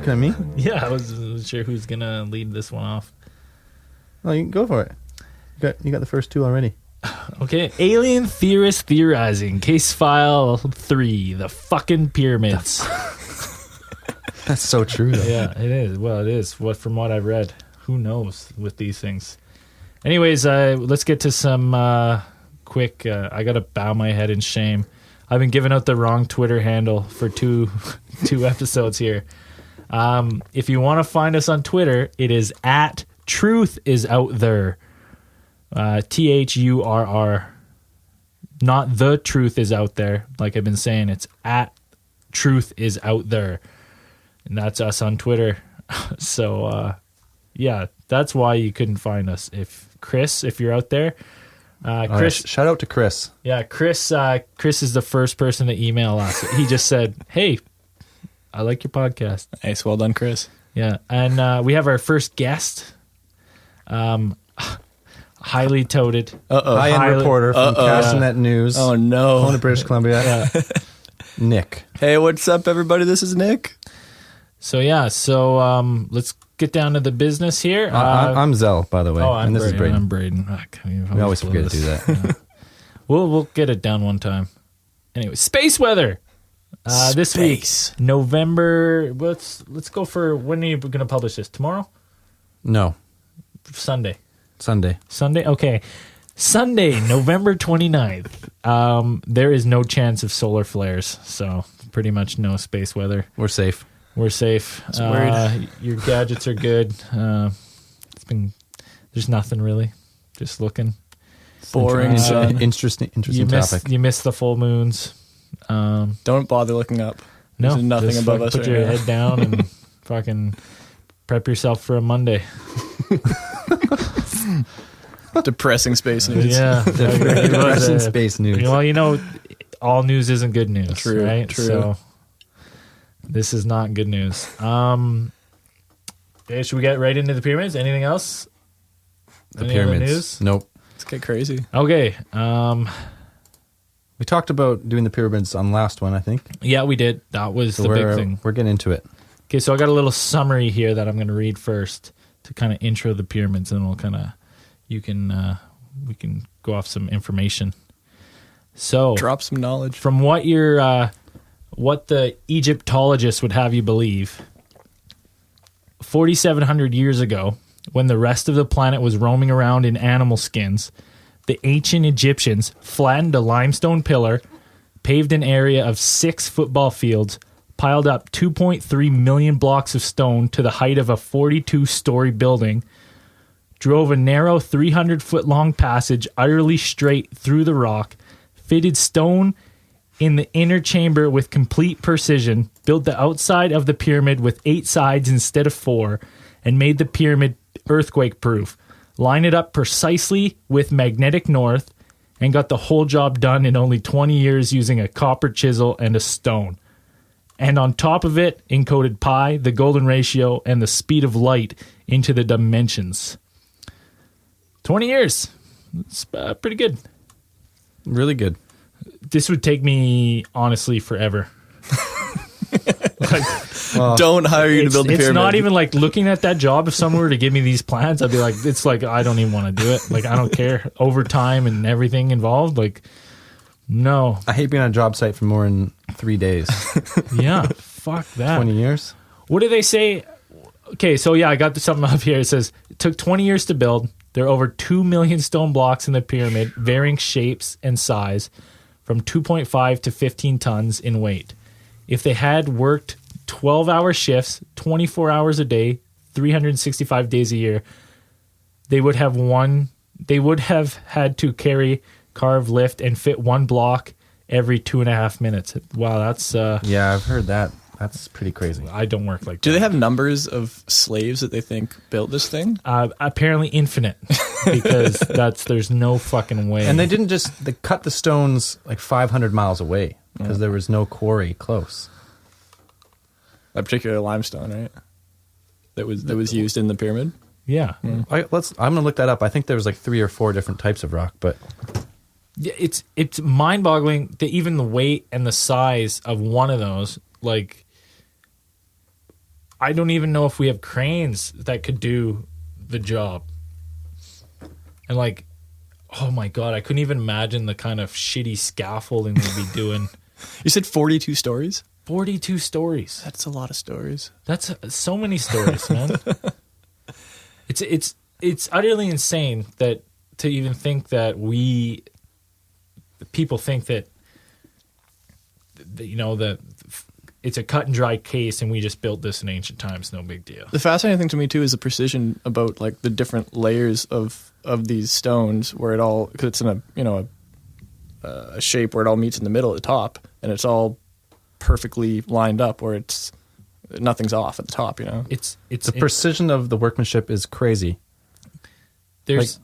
looking at me? Yeah, I wasn't sure who's gonna lead this one off. Oh, you can go for it. You got the first two already. Okay, alien theorists theorizing. Case file 3: the fucking pyramids. That's so true, though. Yeah, it is. Well, it is. From what I've read, who knows with these things. Anyways, let's get to some quick. I gotta bow my head in shame. I've been giving out the wrong Twitter handle for two episodes here. If you want to find us on Twitter, it is at Truth is Out There. THURR. Not the truth is out there. Like I've been saying, it's at Truth is Out There. And that's us on Twitter. So, yeah, that's why you couldn't find us. If you're out there, Chris, shout out to Chris. Yeah, Chris is the first person to email us. He just said, "Hey, I like your podcast." Nice, well done, Chris. Yeah, and we have our first guest, highly touted, high-end reporter from Castanet News. Oh no, Kelowna, British Columbia. Nick. Hey, what's up, everybody? This is Nick. So let's get down to the business here. I'm Zell, by the way. I'm this Braden. is I'm Braden. We always forget to do that. Yeah. We'll get it down one time. Anyway, space weather. This week, November. Let's go for, when are you going to publish this? Tomorrow? No. Sunday. Sunday. Okay. Sunday, November 29th. There is no chance of solar flares, so pretty much no space weather. We're safe. We're safe. Your gadgets are good. There's nothing really. Just looking. Boring. Interesting topic. You missed the full moons. Don't bother looking up. No, there's nothing just above us. Put your head down and fucking prep yourself for a Monday. Depressing space news. Yeah, depressing space news. Well, all news isn't good news. True, right? true. So this is not good news. Should we get right into the pyramids? Anything else? The Any pyramids. other news? Nope. Let's get crazy. Okay. We talked about doing the pyramids on last one, I think. Yeah, we did. That was the big thing. We're getting into it. Okay, so I got a little summary here that I'm going to read first to kind of intro the pyramids, and we can go off some information. So drop some knowledge from what the Egyptologists would have you believe. 4,700 years ago, when the rest of the planet was roaming around in animal skins, the ancient Egyptians flattened a limestone pillar, paved an area of 6 football fields, piled up 2.3 million blocks of stone to the height of a 42-story building, drove a narrow 300-foot-long passage utterly straight through the rock, fitted stone in the inner chamber with complete precision, built the outside of the pyramid with 8 sides instead of 4, and made the pyramid earthquake-proof. Line it up precisely with magnetic north, and got the whole job done in only 20 years using a copper chisel and a stone. And on top of it, encoded pi, the golden ratio, and the speed of light into the dimensions. 20 years. It's pretty good. Really good. This would take me, honestly, forever. Don't hire you to build the pyramid. It's not even like looking at that job. If someone were to give me these plans, I'd be like, it's like, I don't even want to do it. Like, I don't care. Overtime and everything involved. Like, no. I hate being on a job site for more than 3 days. Yeah. Fuck that. 20 years. What do they say? Okay, so yeah, I got something up here. It says, it took 20 years to build. There are over 2 million stone blocks in the pyramid, varying shapes and size, from 2.5 to 15 tons in weight. If they had worked 12-hour shifts, 24 hours a day, 365 days a year, they would have had to carve, lift, and fit one block every 2.5 minutes. Wow, that's... yeah, I've heard that. That's pretty crazy. I don't work like that. Do they have numbers of slaves that they think built this thing? Apparently infinite, because there's no fucking way. And they cut the stones like 500 miles away because there was no quarry close. That particular limestone, right? That was used in the pyramid? Yeah. I'm going to look that up. I think there was like 3 or 4 different types of rock, but... Yeah, it's mind-boggling that even the weight and the size of one of those, like... I don't even know if we have cranes that could do the job. And like, oh my God, I couldn't even imagine the kind of shitty scaffolding we'd be doing. You said 42 stories? 42 stories. That's a lot of stories. That's so many stories, man. It's utterly insane that to even think that people think that it's a cut and dry case and we just built this in ancient times, no big deal. The fascinating thing to me too is the precision about like the different layers of these stones, where it all, because it's in a shape where it all meets in the middle at the top, and it's all perfectly lined up where it's nothing's off at the top. It's The precision of the workmanship is crazy. there's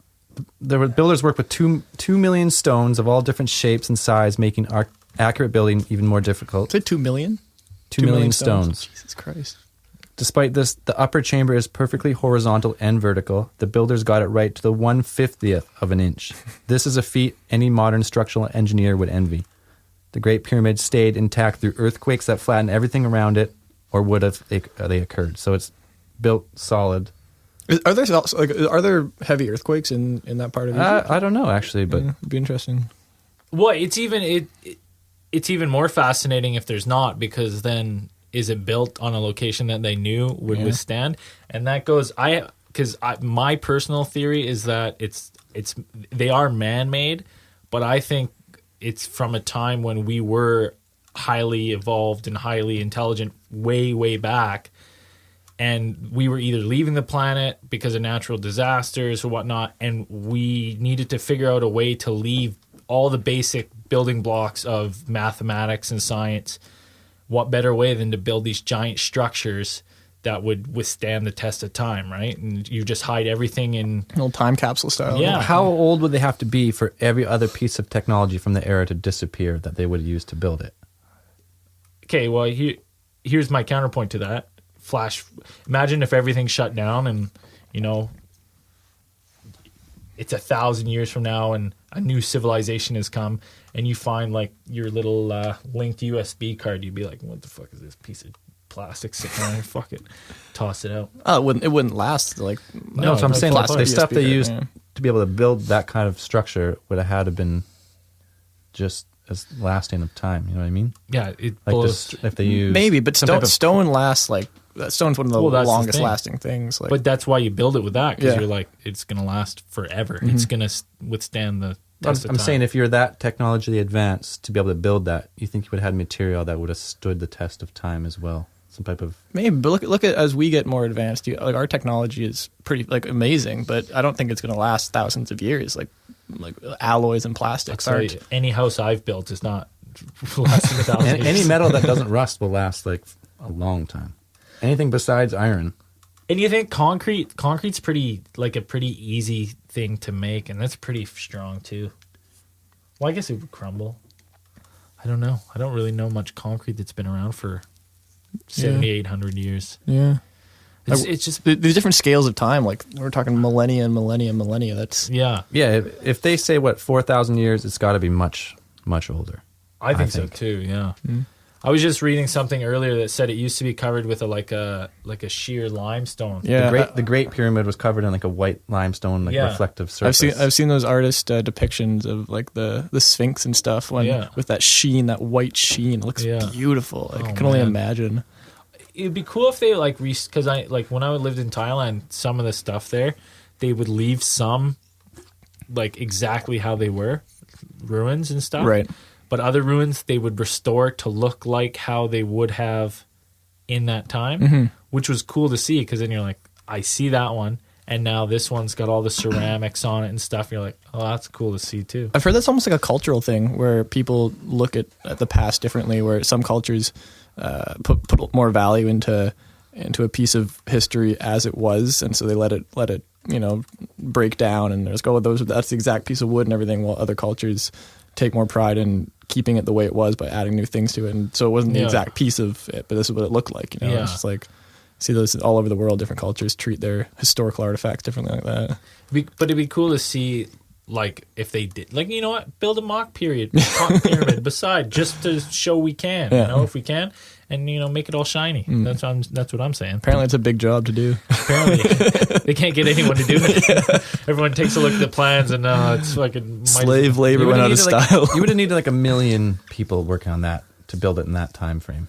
The builders work with 2 million stones of all different shapes and size, making accurate building even more difficult. Say 2 million. 2 million stones. Jesus Christ. Despite this, the upper chamber is perfectly horizontal and vertical. The builders got it right to the 1/50th of an inch. This is a feat any modern structural engineer would envy. The Great Pyramid stayed intact through earthquakes that flattened everything around it, or would have they occurred. So it's built solid. Are there heavy earthquakes in that part of Egypt? I don't know actually, but It'd be interesting. well, it's even more fascinating if there's not, because then is it built on a location that they knew would withstand? And that goes, my personal theory is that they are man-made, but I think it's from a time when we were highly evolved and highly intelligent way, way back. And we were either leaving the planet because of natural disasters or whatnot, and we needed to figure out a way to leave all the basic building blocks of mathematics and science. What better way than to build these giant structures that would withstand the test of time, right? And you just hide everything in... An old time capsule style. Yeah. how old would they have to be for every other piece of technology from the era to disappear that they would use to build it? Okay, well, here's my counterpoint to that. Imagine if everything shut down and, it's 1,000 years from now and a new civilization has come and you find like your little linked USB card. You'd be like, what the fuck is this piece of plastic sitting on here? Fuck it. Toss it out. Oh, it wouldn't last like. No, so I'm saying like the plastic stuff they USB, used yeah. to be able to build that kind of structure would have had to been just as lasting of time. You know what I mean? Yeah, it Like blows. if they use Maybe, but some type of- stone lasts like stone's one of the Well, that's the longest thing. lasting things. Like, But that's why you build it with that, because Yeah. you're like, it's going to last forever. It's going to withstand the test of I'm time. saying if you're that technologically advanced to be able to build that, you think you would have had material that would have stood the test of time as well. Some type of maybe, but look at as we get more advanced, like our technology is pretty like amazing, but I don't think it's going to last thousands of years. Like alloys and plastics Sorry, aren't. any house I've built is not lasting 1,000 years. any metal that doesn't rust will last like a long time. Anything besides iron. And you think concrete's pretty easy thing to make, and that's pretty strong too. Well, I guess it would crumble. I don't know. I don't really know much concrete that's been around for 7,800 years. Yeah, It's just the different scales of time. Like we're talking millennia. That's yeah. Yeah, if they say 4,000 years, it's got to be much, much older. I think so too. Yeah. I was just reading something earlier that said it used to be covered with a sheer limestone. yeah. The Great Pyramid was covered in like a white limestone, like Yeah. reflective surface. I've seen those artist depictions of like the Sphinx and stuff with that sheen, that white sheen. It looks Yeah. beautiful. Like, Oh, I can only man. imagine. It'd be cool if they because I like when I lived in Thailand, some of the stuff there, they would leave some like exactly how they were, ruins and stuff. Right. But other ruins they would restore to look like how they would have in that time, which was cool to see, because then you're like, I see that one, and now this one's got all the ceramics on it and stuff. You're like, oh, that's cool to see too. I've heard that's almost like a cultural thing where people look at the past differently, where some cultures put more value into a piece of history as it was, and so they let it break down and just go, that's the exact piece of wood and everything, while other cultures take more pride in keeping it the way it was by adding new things to it. And so it wasn't the Yeah. exact piece of it, but this is what it looked like. Yeah. It's just like, see those all over the world. Different cultures treat their historical artifacts differently like that. But it'd be cool to see, like, if they did, like, you know what, build a mock pyramid beside, just to show we can, Yeah. if we can, and make it all shiny. That's what I'm saying. Apparently, it's a big job to do. Apparently, they can't get anyone to do it. Everyone takes a look at the plans, and it's fucking Slave labor went out of style. You would have needed like 1 million people working on that to build it in that time frame.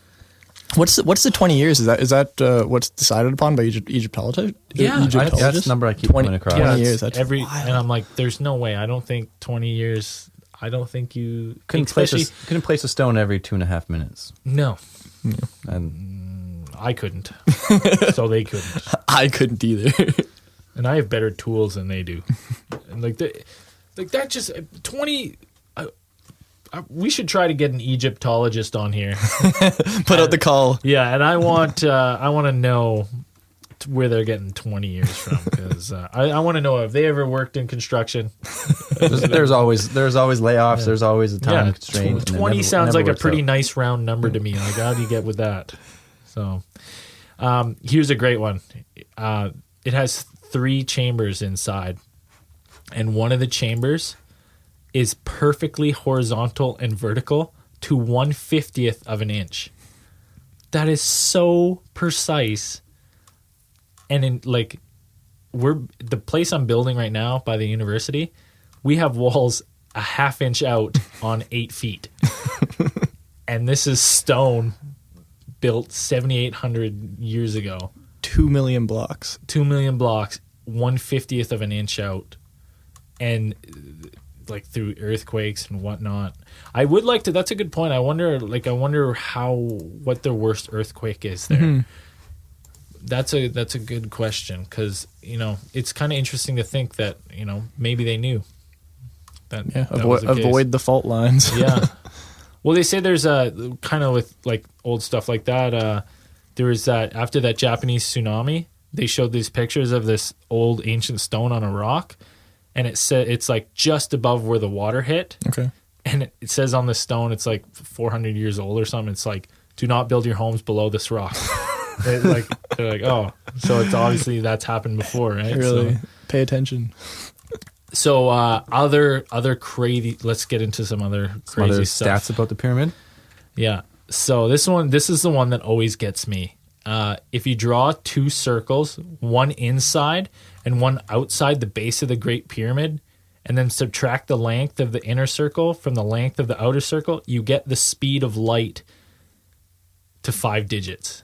What's the 20 years? Is that what's decided upon by Egyptologists? Yeah, That's the number I keep coming across. 20 it's years. That's and wild. I'm like, there's no way. I don't think 20 years. I don't think you Couldn't place a stone every 2.5 minutes. No, And I couldn't. So they couldn't. I couldn't either. And I have better tools than they do. And that just 20. We should try to get an Egyptologist on here. Put out the call. Yeah, and I want to know where they're getting 20 years from, because I want to know if they ever worked in construction. there's always layoffs. There's always a time constraint. 20 sounds like a pretty nice round number to me. Like, how do you get with that? So, here's a great one. It has 3 chambers inside, and one of the chambers is perfectly horizontal and vertical to 1/50th of an inch. That is so precise. And in the place I'm building right now by the university, we have walls a half inch out on 8 feet. And this is stone built 7,800 years ago. 2 million blocks. 2 million blocks, 1/50th of an inch out. And through earthquakes and whatnot. I would like to, that's a good point. I wonder what the worst earthquake is there. Mm-hmm. That's a good question, because it's kind of interesting to think that maybe they knew that. Yeah, avoid the fault lines. Yeah. Well, they say there's a kind of with old stuff like that. There was that after that Japanese tsunami, they showed these pictures of this old ancient stone on a rock, and it said it's just above where the water hit. Okay. And it says on the stone it's 400 years old or something. It's do not build your homes below this rock. They're oh, so it's obviously that's happened before, right? Really So, pay attention. So other crazy. Let's get into some other crazy stuff. Stats about the pyramid. Yeah. So this is the one that always gets me. If you draw 2 circles, one inside and one outside the base of the Great Pyramid, and then subtract the length of the inner circle from the length of the outer circle, you get the speed of light to 5 digits.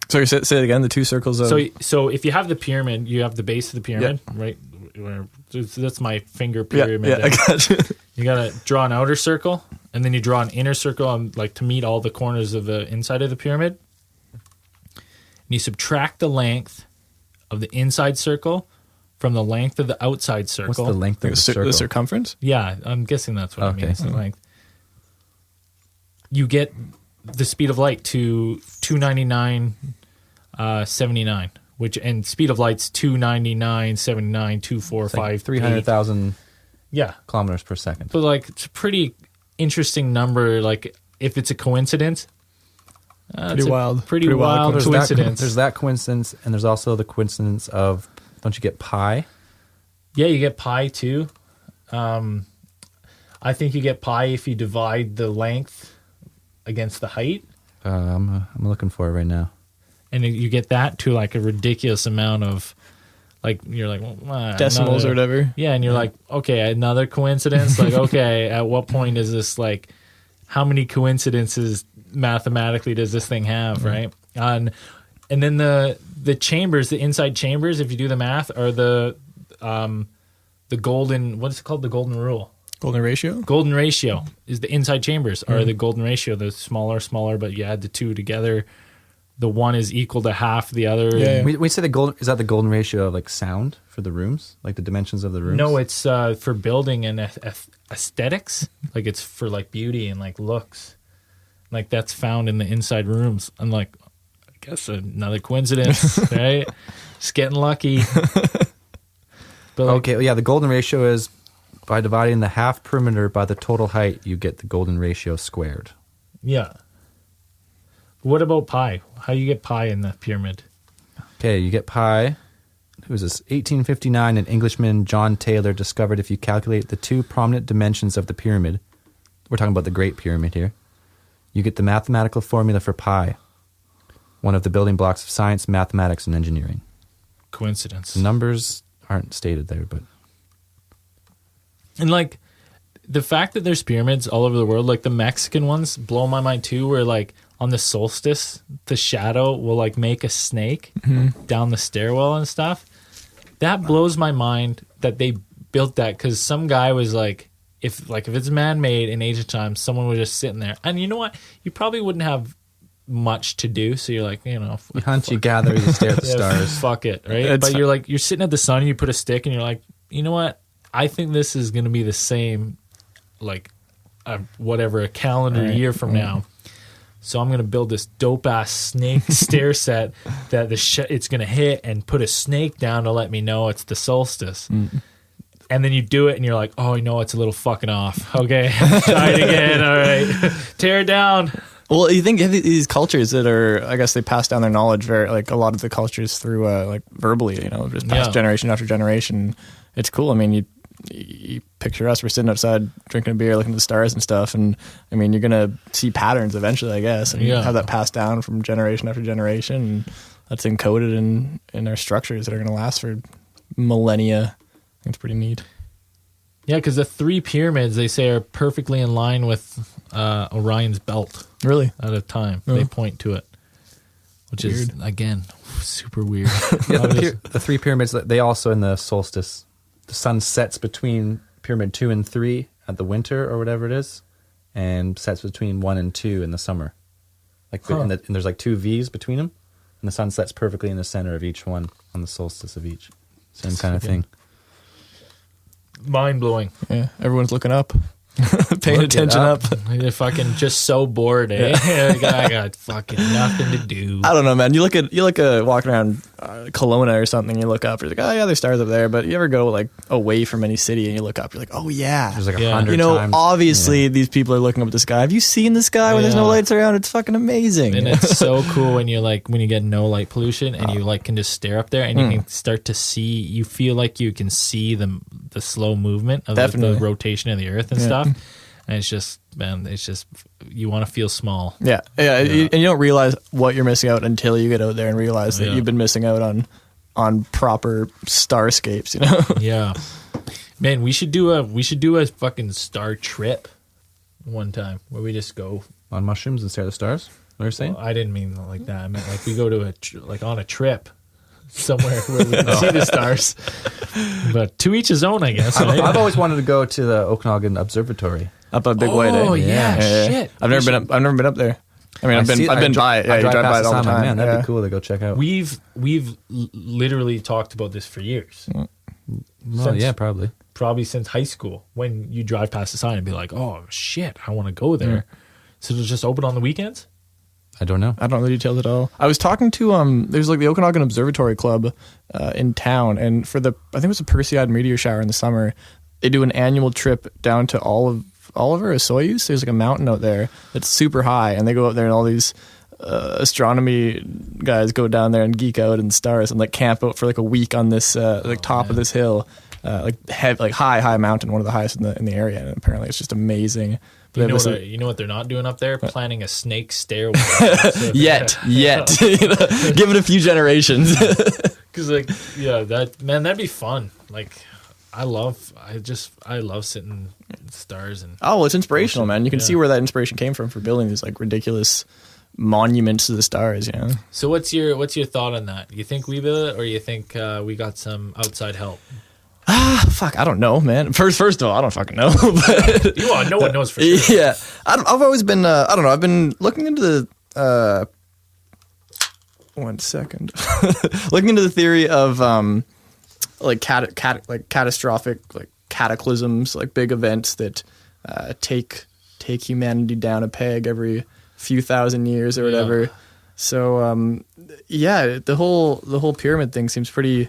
Sorry, say it again. The 2 circles of... So if you have the pyramid, you have the base of the pyramid, right? That's my finger pyramid. Yeah, I got you. You got to draw an outer circle, and then you draw an inner circle on, to meet all the corners of the inside of the pyramid. And you subtract the length of the inside circle from the length of the outside circle. What's the length of the circle? The circumference? Yeah, I'm guessing that's what it means. Okay. The length. You get the speed of light to 299.79, and speed of light's 299.79, 245, 300,000 yeah, kilometers per second. So it's a pretty interesting number. If it's a coincidence, Pretty wild coincidence. There's that coincidence, and there's also the coincidence of, don't you get pi? Yeah, you get pi too. I think you get pi if you divide the length against the height. I'm looking for it right now. And you get that to a ridiculous amount of, you're decimals or whatever. Yeah, and you're okay, another coincidence. Okay, at what point is this how many coincidences mathematically does this thing have, right? And then the chambers, the inside chambers, if you do the math, are the golden, what is it called? The golden rule. Golden ratio? Golden ratio is the inside chambers are the golden ratio. The smaller, but you add the 2 together. The one is equal to half the other. Yeah. We say is that the golden ratio of sound for the rooms? The dimensions of the rooms? No, it's for building and aesthetics. It's for beauty and looks. That's found in the inside rooms. I'm I guess another coincidence, right? Just getting lucky. But okay, yeah, the golden ratio is by dividing the half perimeter by the total height, you get the golden ratio squared. Yeah. What about pi? How do you get pi in the pyramid? Okay, you get pi. Who is this? 1859, an Englishman, John Taylor, discovered if you calculate the 2 prominent dimensions of the pyramid, we're talking about the Great Pyramid here, You get the mathematical formula for pi, one of the building blocks of science, mathematics, and engineering. Coincidence. The numbers aren't stated there, but And like the fact that there's pyramids all over the world, like the Mexican ones blow my mind too, where like on the solstice, the shadow will like make a snake down the stairwell and stuff. That blows my mind that they built that, because some guy was like, if it's man-made in ancient times, someone was just sitting there. And you know what? You probably wouldn't have much to do, so you're like, you hunt, you gather, you stare at the stars. Fuck it, right? But you're sitting at the sun, and you put a stick, and you're like, you know what? I think this is going to be the same, like, a calendar year from now. So I'm going to build this dope-ass snake stair set that it's going to hit and put a snake down to let me know it's the solstice. And then you do it, and you're like, oh, it's a little fucking off. Okay, try it again. All right, tear it down. Well, you think these cultures that are, I guess they pass down their knowledge very, like a lot of the cultures through like verbally, just passed generation after generation. It's cool. I mean, you picture us, we're sitting outside drinking a beer, looking at the stars and stuff. And I mean, you're going to see patterns eventually, I guess, and have that passed down from generation after generation. And that's encoded in our structures that are going to last for millennia. I think it's pretty neat. Yeah, because the 3 pyramids, they say, are perfectly in line with Orion's belt. Really? At a time. They point to it. Which Weird. is, again, super weird. The 3 pyramids, they also in the solstice, the sun sets between pyramid 2 and 3 at the winter or whatever it is, and sets between 1 and 2 in the summer. And there's like 2 V's between them, and the sun sets perfectly in the center of each one on the solstice of each. Same kind of thing. Mind-blowing. Yeah, everyone's looking up. Paying attention up. They're fucking just so bored, eh? I got fucking nothing to do. I don't know, man. You look at walking around Kelowna or something, you look up, you're like, oh yeah, there's stars up there. But you ever go like away from any city and you look up, you're like, oh yeah. There's like 100 times. Obviously these people are looking up at the sky. Have you seen the sky when there's no lights around? It's fucking amazing. And it's so cool when you get no light pollution and you like can just stare up there and you can start to see, you feel like you can see the slow movement of the rotation of the earth and stuff. And it's just, man, you want to feel small. Yeah. And you don't realize what you're missing out until you get out there and realize that you've been missing out on proper starscapes, Yeah. Man, we should do a fucking star trip one time where we just go on mushrooms and stare at the stars. What you're saying? Well, I didn't mean like that. I meant like we go to on a trip somewhere where we can see the stars. But to each his own, I guess. Right? I've always wanted to go to the Okanagan Observatory. Up at Big White. Oh yeah, shit. I've never been up there. I mean, I've been by it. Yeah, you drive by it all the time. Man, that'd be cool to go check out. We've literally talked about this for years. Probably since high school, when you drive past the sign and be like, "Oh shit, I want to go there." So it'll just open on the weekends. I don't know. I don't know the details at all. I was talking to there's like the Okanagan Observatory Club in town, and I think it was a Perseid meteor shower in the summer. They do an annual trip down to Oliver or Soyuz. There's like a mountain out there that's super high, and they go up there and all these astronomy guys go down there and geek out in the stars and like camp out for like a week on this top of this hill, high mountain, one of the highest in the area. And apparently it's just amazing. You know what they're not doing up there? Planning a snake stairwell. Yet. Give it a few generations. Because that'd be fun. Like, I love sitting in stars and. Oh, well, it's inspirational, man. You can see where that inspiration came from for building these like ridiculous monuments to the stars. So what's your thought on that? You think we built it, or you think we got some outside help? Fuck, I don't know, man. First of all, I don't fucking know. But no one knows for sure. Yeah, I've always been. I don't know. I've been looking into the. 1 second. Looking into the theory of catastrophic cataclysms, like big events that take humanity down a peg every few thousand years or whatever. Yeah. So the whole pyramid thing seems pretty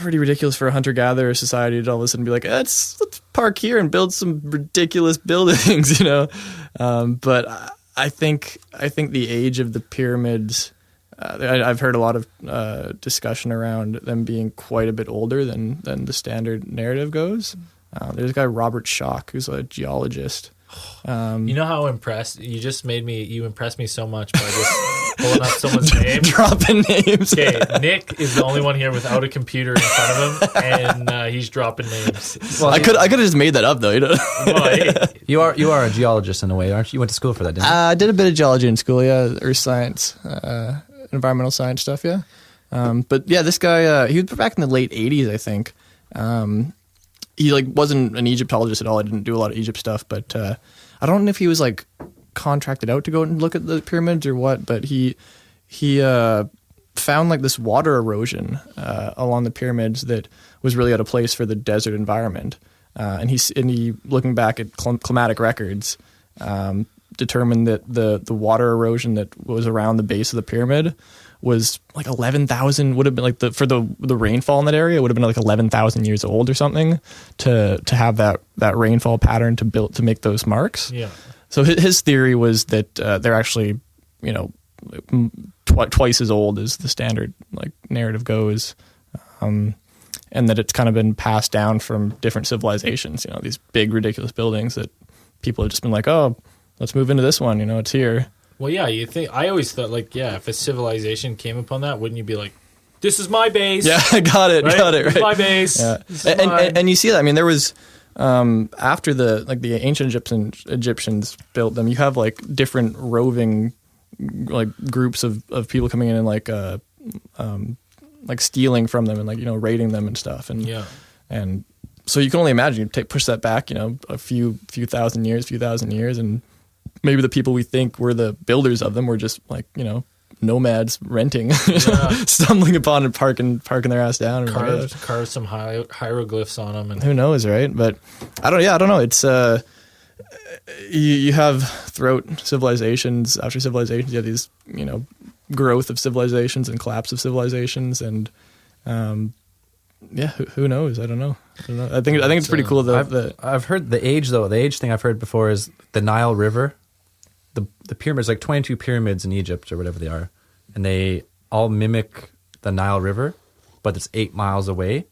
ridiculous for a hunter-gatherer society to all of a sudden be like, let's park here and build some ridiculous buildings, But I think the age of the pyramids, I've heard a lot of discussion around them being quite a bit older than the standard narrative goes. There's a guy, Robert Schoch, who's a geologist. You know how impressed you just made me. You impressed me so much by just pulling up someone's name. Dropping names. Okay, Nick is the only one here without a computer in front of him, and he's dropping names. Well, I could have just made that up though. You know? Well, hey, You are a geologist in a way, aren't you? You went to school for that, didn't you? I did a bit of geology in school, yeah, earth science, environmental science stuff, yeah. But yeah, this guy, he was back in the late '80s, I think. He like wasn't an Egyptologist at all. I didn't do a lot of Egypt stuff, but I don't know if he was like contracted out to go and look at the pyramids or what. But he found like this water erosion along the pyramids that was really out of place for the desert environment. And he looking back at climatic records, determined that the water erosion that was around the base of the pyramid was like 11,000, would have been like for the rainfall in that area would have been like 11,000 years old or something to have that rainfall pattern to make those marks. yeah. So his theory was that they're actually, twice as old as the standard like narrative goes, and that it's kind of been passed down from different civilizations. These big ridiculous buildings that people have just been like, oh, let's move into this one. It's here. Well, yeah. You think I always thought like, yeah, if a civilization came upon that, wouldn't you be like, this is my base? Yeah, got it. Right? Got it. This is Right. my base. Yeah. This is mine. And you see that. I mean, there was after the ancient Egyptians built them. You have like different roving like groups of people coming in and like stealing from them and like raiding them and stuff. And yeah. and so you can only imagine you push that back a few thousand years, and maybe the people we think were the builders of them were just like nomads renting, stumbling upon and parking their ass down. Carve some hieroglyphs on them, and Who knows, right? But I don't know. It's you have throughout civilizations, after civilizations, you have these growth of civilizations and collapse of civilizations, and who knows? I don't know. I think it's pretty cool though. I've heard the age though. The age thing I've heard before is the Nile River. The pyramids, like 22 pyramids in Egypt or whatever they are, and they all mimic the Nile River, but it's 8 miles away.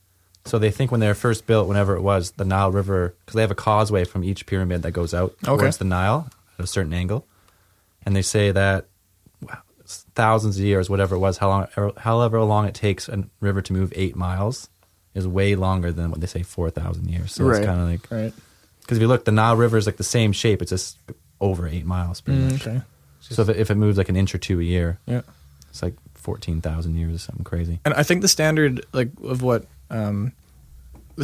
So they think when they were first built, whenever it was, the Nile River, because they have a causeway from each pyramid that goes out towards the Nile at a certain angle, and they say that thousands of years, whatever it was, however long it takes a river to move 8 miles, is way longer than what they say 4,000 years. So it's kind of like, right. Because if you look, the Nile River is like the same shape. It's just over 8 miles, pretty much. Okay. So if it moves like an inch or two a year, Yeah. it's like 14,000 years or something crazy. And I think the standard like of what the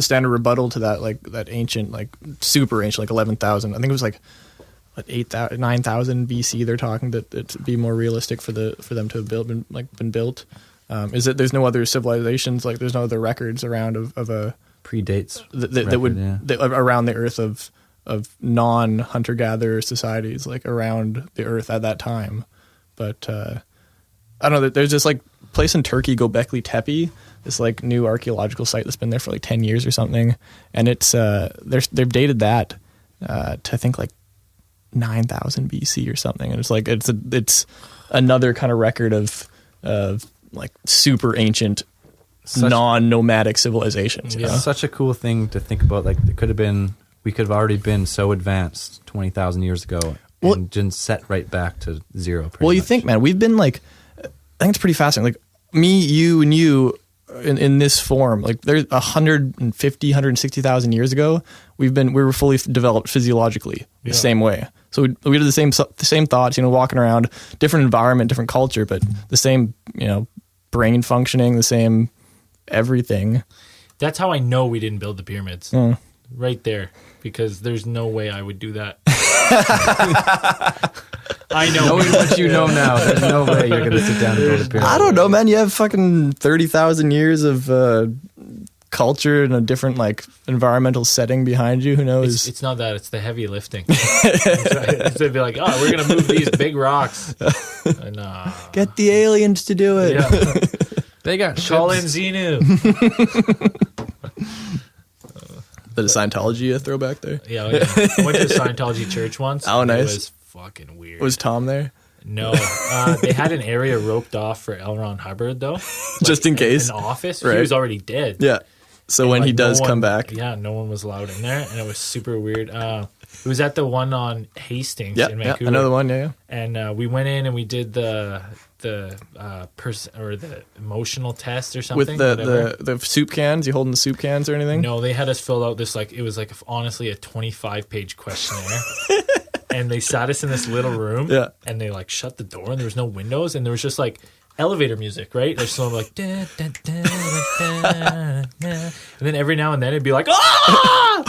standard rebuttal to that like that ancient like super ancient like 11,000. I think it was like 9,000 BC. They're talking that it'd be more realistic for them to have been built. Is that there's no other civilizations, like there's no other records around of a Predates that around the earth of non hunter gatherer societies like around the earth at that time. But I don't know. There's this like place in Turkey, Göbekli Tepe, this like new archaeological site that's been there for like 10 years or something, and it's they've dated that to I think like 9,000 BC or something, and it's like it's another kind of record of like super ancient non-nomadic civilizations. Yeah. It's such a cool thing to think about. Like we could have already been so advanced 20,000 years ago and just set right back to zero. Well, you think, man, we've been like, I think it's pretty fascinating. Like me, you, and you in this form, like there's 150, 160,000 years ago, we were fully developed physiologically the same way. So we did the same thoughts, walking around, different environment, different culture, but the same, brain functioning, the same everything. that's how I know we didn't build the pyramids. Right there, because there's no way I would do that. I know. Knowing what you know now, there's no way you're going to sit down and build a pyramid. I don't know, man. You have fucking 30,000 years of culture in a different like environmental setting behind you. Who knows? It's not that. It's the heavy lifting. They'd be like, oh, we're going to move these big rocks. And, Get the aliens to do it. yeah. They got Call in ships. Xenu. The Scientology a throwback there. Yeah, I went to a Scientology church once. Oh, nice. It was fucking weird. Was Tom there? No. They had an area roped off for L. Ron Hubbard, though. Just in case. An office. Right. He was already dead. Yeah. So And, when he like, does no come one- back, yeah, no one was allowed in there, and it was super weird. It was at the one on Hastings yeah, in yeah, Vancouver. another one, yeah. And we went in and we did the person or the emotional test or something. With whatever. the soup cans, you holding the soup cans or anything? No, they had us fill out this it was honestly a 25-page questionnaire. And they sat us in this little room. Yeah. And they shut the door and there was no windows and there was just elevator music, right? There's someone da, da, da, da, da, da. And then every now and then it'd be ah!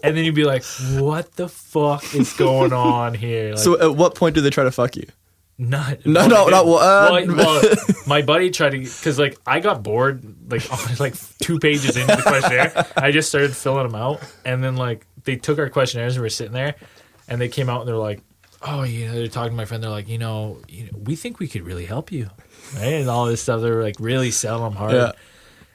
And then you'd be like, what the fuck is going on here? So at what point do they try to fuck you? Not Well, my buddy tried to because I got bored on 2 pages into the questionnaire. I just started filling them out, and then they took our questionnaires and we were sitting there, and they came out and they're like, "Oh, they're talking to my friend. They're like, we think we could really help you, right?" And all this stuff. They were really selling them hard. Yeah.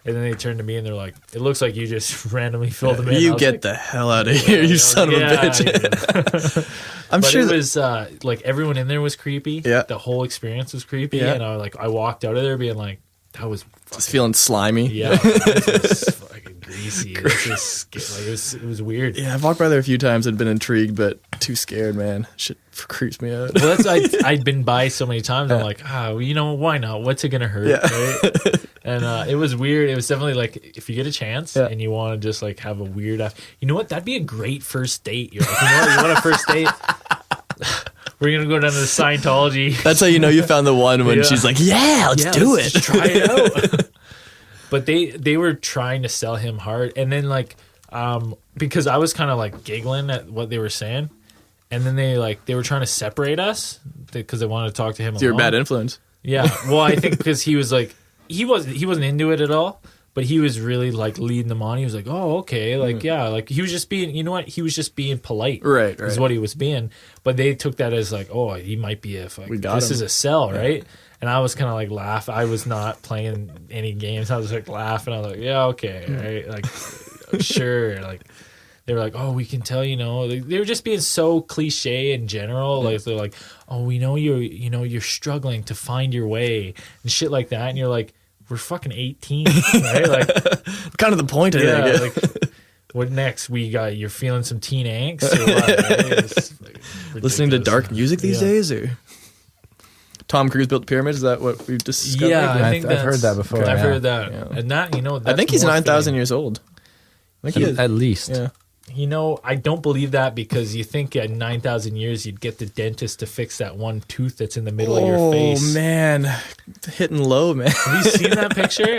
And then they turned to me and they're like, "It looks like you just randomly filled them in." I You was get like, the hell out of here, you son of a bitch. I'm but sure it that was everyone in there was creepy. Yeah. The whole experience was creepy. Yeah. And I walked out of there being like, that was just feeling slimy. yeah, this was fucking greasy. It was weird. Yeah, I've walked by there a few times and been intrigued, but too scared, man. Shit creeps me out. Well, I'd been by so many times. I'm like, why not? What's it gonna hurt? Yeah. Right? And it was weird. It was definitely if you get a chance and you want to just have a weird, you know what? That'd be a great first date. You're like, you want a first date? We're gonna go down to the Scientology. That's how you know you found the one when Yeah. she's like, "Yeah, let's do let's it." just try it out. But they were trying to sell him hard, and then because I was kind of giggling at what they were saying, and then they were trying to separate us because they wanted to talk to him. You're a alone. bad influence. Yeah. Well, I think because he was he wasn't into it at all, but he was really leading them on. He was like, "Oh, okay, yeah." He was just being, you know what? He was just being polite, Right. Is what he was being. But they took that as "Oh, he might be We got this him. is a sell, right?" And I was kind of laugh. I was not playing any games. I was laughing. I was like, "Yeah, okay, right, sure." They were "Oh, we can tell, they were just being so cliche in general. They're like, "Oh, we know you're struggling to find your way and shit like that." And you're like, "We're fucking 18, right?" Kind of the point of it. I yeah, guess. what next? You're feeling some teen angst or what? Right? It's, Listening to ridiculous. dark music these Yeah. days, or Tom Cruise built the pyramid? Is that what we've discovered? Yeah, I think I've heard that's- that before, I've yeah. heard that, Yeah. and that I think he's more 9,000 fitting. years old. I think he is. At least. Yeah. I don't believe that because you think at 9,000 years you'd get the dentist to fix that one tooth that's in the middle of your face. Oh man, hitting low, man. Have you seen that picture?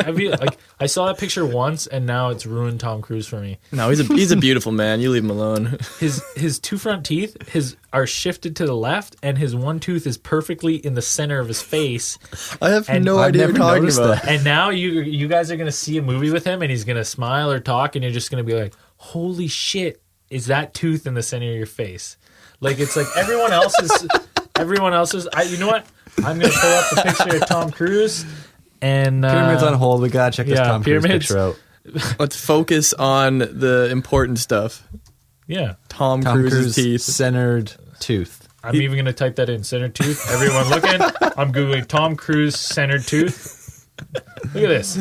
I saw that picture once and now it's ruined Tom Cruise for me. No, he's a beautiful man. You leave him alone. His 2 front teeth are shifted to the left and his one tooth is perfectly in the center of his face. I have And no I've idea what never you're talking noticed about. that. And now you guys are going to see a movie with him and he's going to smile or talk and you're just going to be like, "Holy shit, is that tooth in the center of your face?" It's everyone else's. You know what? I'm going to pull up the picture of Tom Cruise and Pyramids on hold. We gotta check this yeah, Tom Cruise pyramids. picture out. Let's focus on the important stuff. Yeah. Tom Tom Cruise's Cruise teeth. centered tooth. I'm even going to type that in, center tooth. Everyone looking. I'm Googling Tom Cruise centered tooth. Look at this.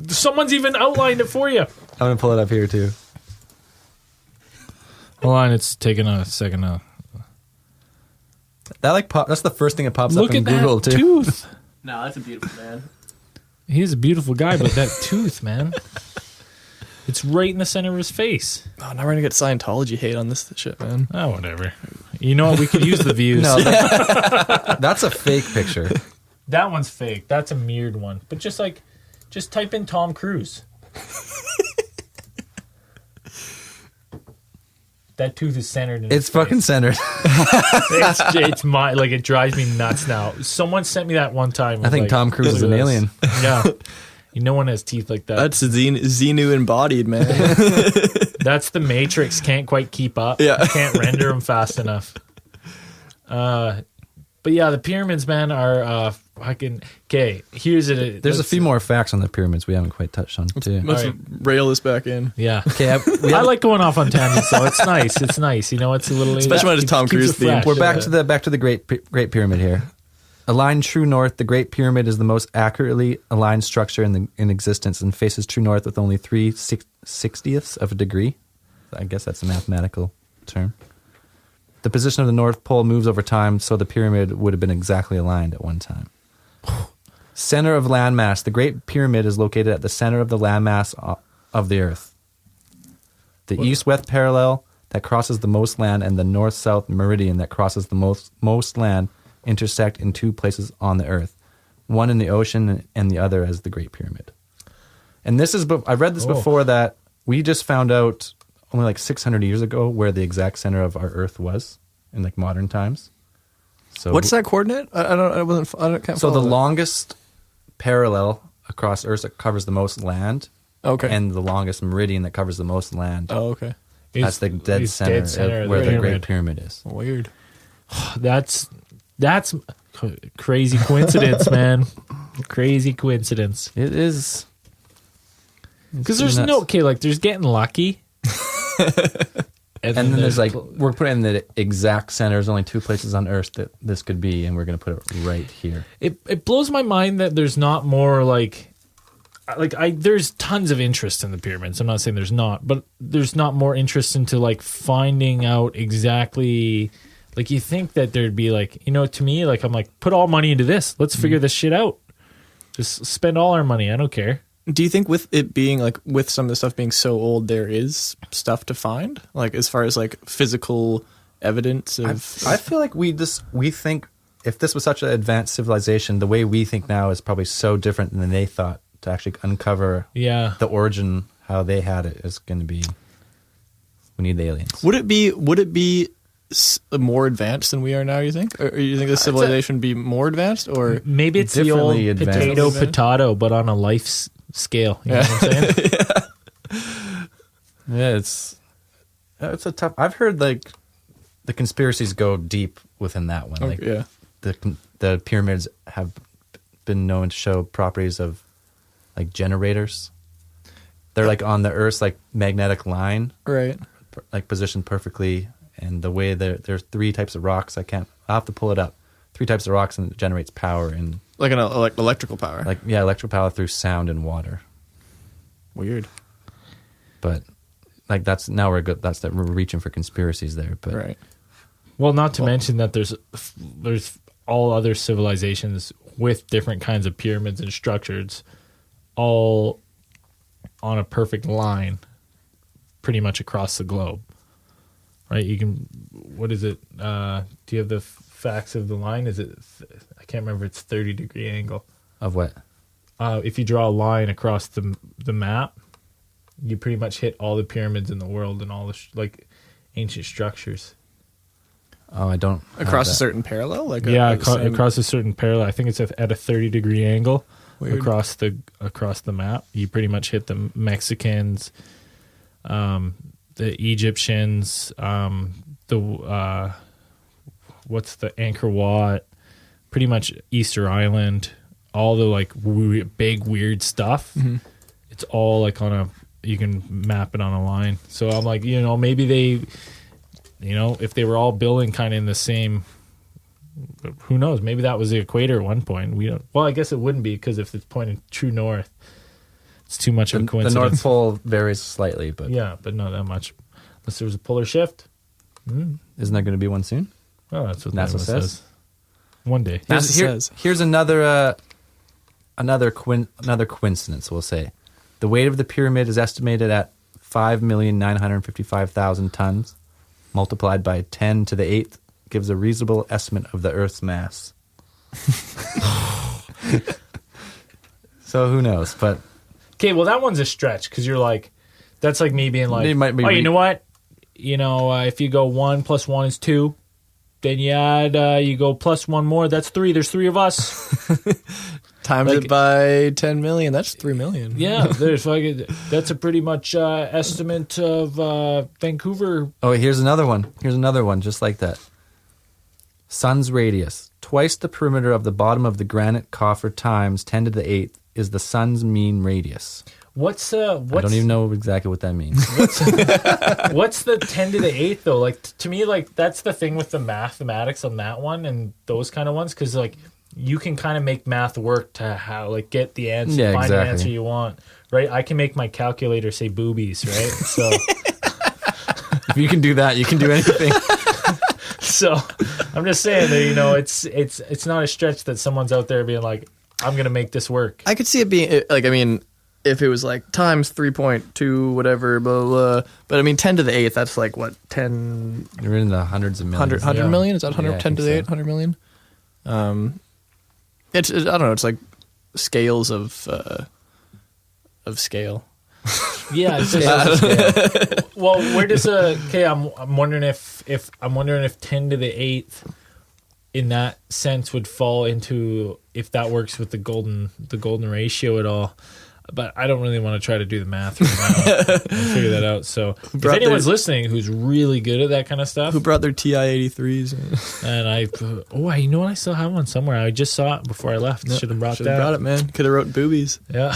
Someone's even outlined it for you. I'm gonna pull it up here too. Hold on, it's taking a second now. That that's the first thing that pops Look up in at Google that too. tooth. No, that's a beautiful man. He's a beautiful guy, but that tooth, man. It's right in the center of his face. Oh, now we're gonna get Scientology hate on this shit, man. Oh, whatever. You know what? We could use the views. No, that's a fake picture. That one's fake. That's a mirrored one. But just type in Tom Cruise. That tooth is centered in It's his fucking face. centered. It's my it drives me nuts now. Someone sent me that one time. I think Tom Cruise is an alien. Yeah. No one has teeth like that. That's Xenu embodied, man. That's the Matrix. Can't quite keep up. Yeah. Can't render them fast enough. But yeah, the pyramids, man, are fucking... Okay, here's it. There's a few more facts on the pyramids we haven't quite touched on too. Let's All right. rail this back in. Yeah. Okay, I like going off on tangents, though. It's nice. It's nice. It's a little... Especially when it's Tom keeps Cruise it fresh. themed. we're back to the Great Pyramid here. Aligned true north, the Great Pyramid is the most accurately aligned structure in existence and faces true north with only 3/60ths of a degree. I guess that's a mathematical term. The position of the North Pole moves over time, so the pyramid would have been exactly aligned at one time. Center of landmass. The Great Pyramid is located at the center of the landmass of the Earth. The east-west parallel that crosses the most land and the north-south meridian that crosses the most land intersect in two places on the Earth, one in the ocean and the other as the Great Pyramid. And this is, I read this before, that we just found out only like 600 years ago where the exact center of our Earth was in like modern times. So What's that coordinate? Can't So follow the that. longest parallel across Earth that covers the most land, Okay. and the longest meridian that covers the most land. Oh, okay. That's the dead It's center, of where the pyramid. Great Pyramid is. Weird. That's crazy coincidence, man. Crazy coincidence. It is. Because there's no there's getting lucky. And then there's like, we're putting in the exact center. There's only two places on Earth that this could be, and we're going to put it right here. It blows my mind that there's not more there's tons of interest in the pyramids. I'm not saying there's not, but there's not more interest into like finding out exactly. Like, you think that there'd be like, to me, like, I'm like, put all money into this. Let's figure this shit out. Just spend all our money. I don't care. Do you think with it being like, with some of the stuff being so old, there is stuff to find? Like, as far as like physical evidence of. I feel like we think if this was such an advanced civilization, the way we think now is probably so different than they thought. To actually uncover the origin, how they had it, is going to be. We need the aliens. Would it be more advanced than we are now, you think? Or you think the civilization would be more advanced? Or Maybe it's the old Differently advanced. potato, but on a life scale. You know what I'm saying? Yeah, it's a tough. I've heard like the conspiracies go deep within that one. Like yeah. the pyramids have been known to show properties of like generators. They're like on the Earth's like magnetic line, Right. like positioned perfectly. And the way there's three types of rocks. I'll have to pull it up. 3 types of rocks, and it generates power and Like an electrical power. electrical power through sound and water. Weird. But like we're good. We're reaching for conspiracies there. But Right. Well, not to mention that there's all other civilizations with different kinds of pyramids and structures, all on a perfect line, pretty much across the globe. Right? You can. What is it? Do you have the facts of the line? Is it? I can't remember. It's 30-degree angle. of what? If you draw a line across the map, you pretty much hit all the pyramids in the world and all the ancient structures. Oh, I don't. have Across a that. certain parallel? Across a certain parallel. I think it's at a 30-degree angle. Weird. across the map. You pretty much hit the Mexicans, the Egyptians, what's the Angkor Wat, pretty much Easter Island, all the big weird stuff. Mm-hmm. It's all you can map it on a line. So I'm like, maybe they, if they were all building kind of in the same. Who knows? Maybe that was the equator at one point. We don't. Well, I guess it wouldn't be, because if it's pointing true north, it's too much of a The coincidence. North Pole varies slightly, but Yeah, but not that much. Unless there was a polar shift. isn't there going to be one soon? Oh, that's what NASA NASA says. says. One day. NASA says. Here's another coincidence. We'll say the weight of the pyramid is estimated at 5,955,000 tons, multiplied by 10 to the 8th gives a reasonable estimate of the Earth's mass. So who knows? But Okay, well, that one's a stretch, because you're like, that's like me being like, They might be you know what? If you go 1 + 1 is 2, then you add, you go plus 1 more, that's 3. There's 3 of us. Times it by 10 million. That's 3 million. Yeah, that's a pretty much estimate of Vancouver. oh, here's another one just like that. Sun's radius, twice the perimeter of the bottom of the granite coffer times 10 to the 8th is the sun's mean radius. What's I don't even know exactly what that means. what's the 10 to the 8th though? To me, that's the thing with the mathematics on that one and those kind of ones, because you can kind of make math work to how like get the answer, Yeah, find exactly. the answer you want, right? I can make my calculator say boobies, right? So, If you can do that, you can do anything. so I'm just saying that, you know, it's not a stretch that someone's out there being like, I'm gonna make this work. I could see it being like, I mean, if it was like times 3.2 whatever, blah, blah, blah. But I mean, 10 to the 8th, that's like what, 10 You're in the hundreds of millions. 100 Yeah. million? Is that 100, Yeah, I 10 to think the so. 8, 100 million? I don't know. It's like scales of scale. Yeah, it's just, well, where does I'm wondering if 10 to the 8th in that sense would fall into, if that works with the golden ratio at all. But I don't really want to try to do the math right now and figure that out. So if brought anyone's their- listening who's really good at that kind of stuff, Who brought their TI 83s? and you know what? I still have one somewhere. I just saw it before I left. Should have brought Should have that. brought it, man. Could have wrote boobies. Yeah.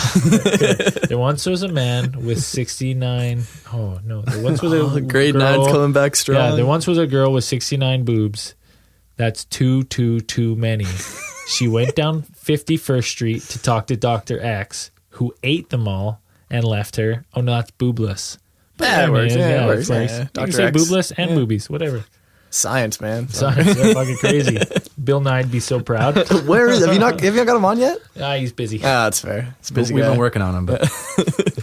There once was a man with 69. Oh no. There once was a Grade girl, 9's coming back strong. Yeah. There once was a girl with 69 boobs. That's too many. She went down 51st Street to talk to Dr. X, who ate them all and left her. Oh no, that's boobless. Yeah, it works. Yeah, it works. works. Yeah. You can Dr. say X. boobless and Yeah. boobies, whatever. Science, man. Science, they're fucking crazy. Bill Nye'd be so proud. Where is? Have you not got him on yet? He's busy. Ah, that's fair. It's a busy We've guy. been working on them, but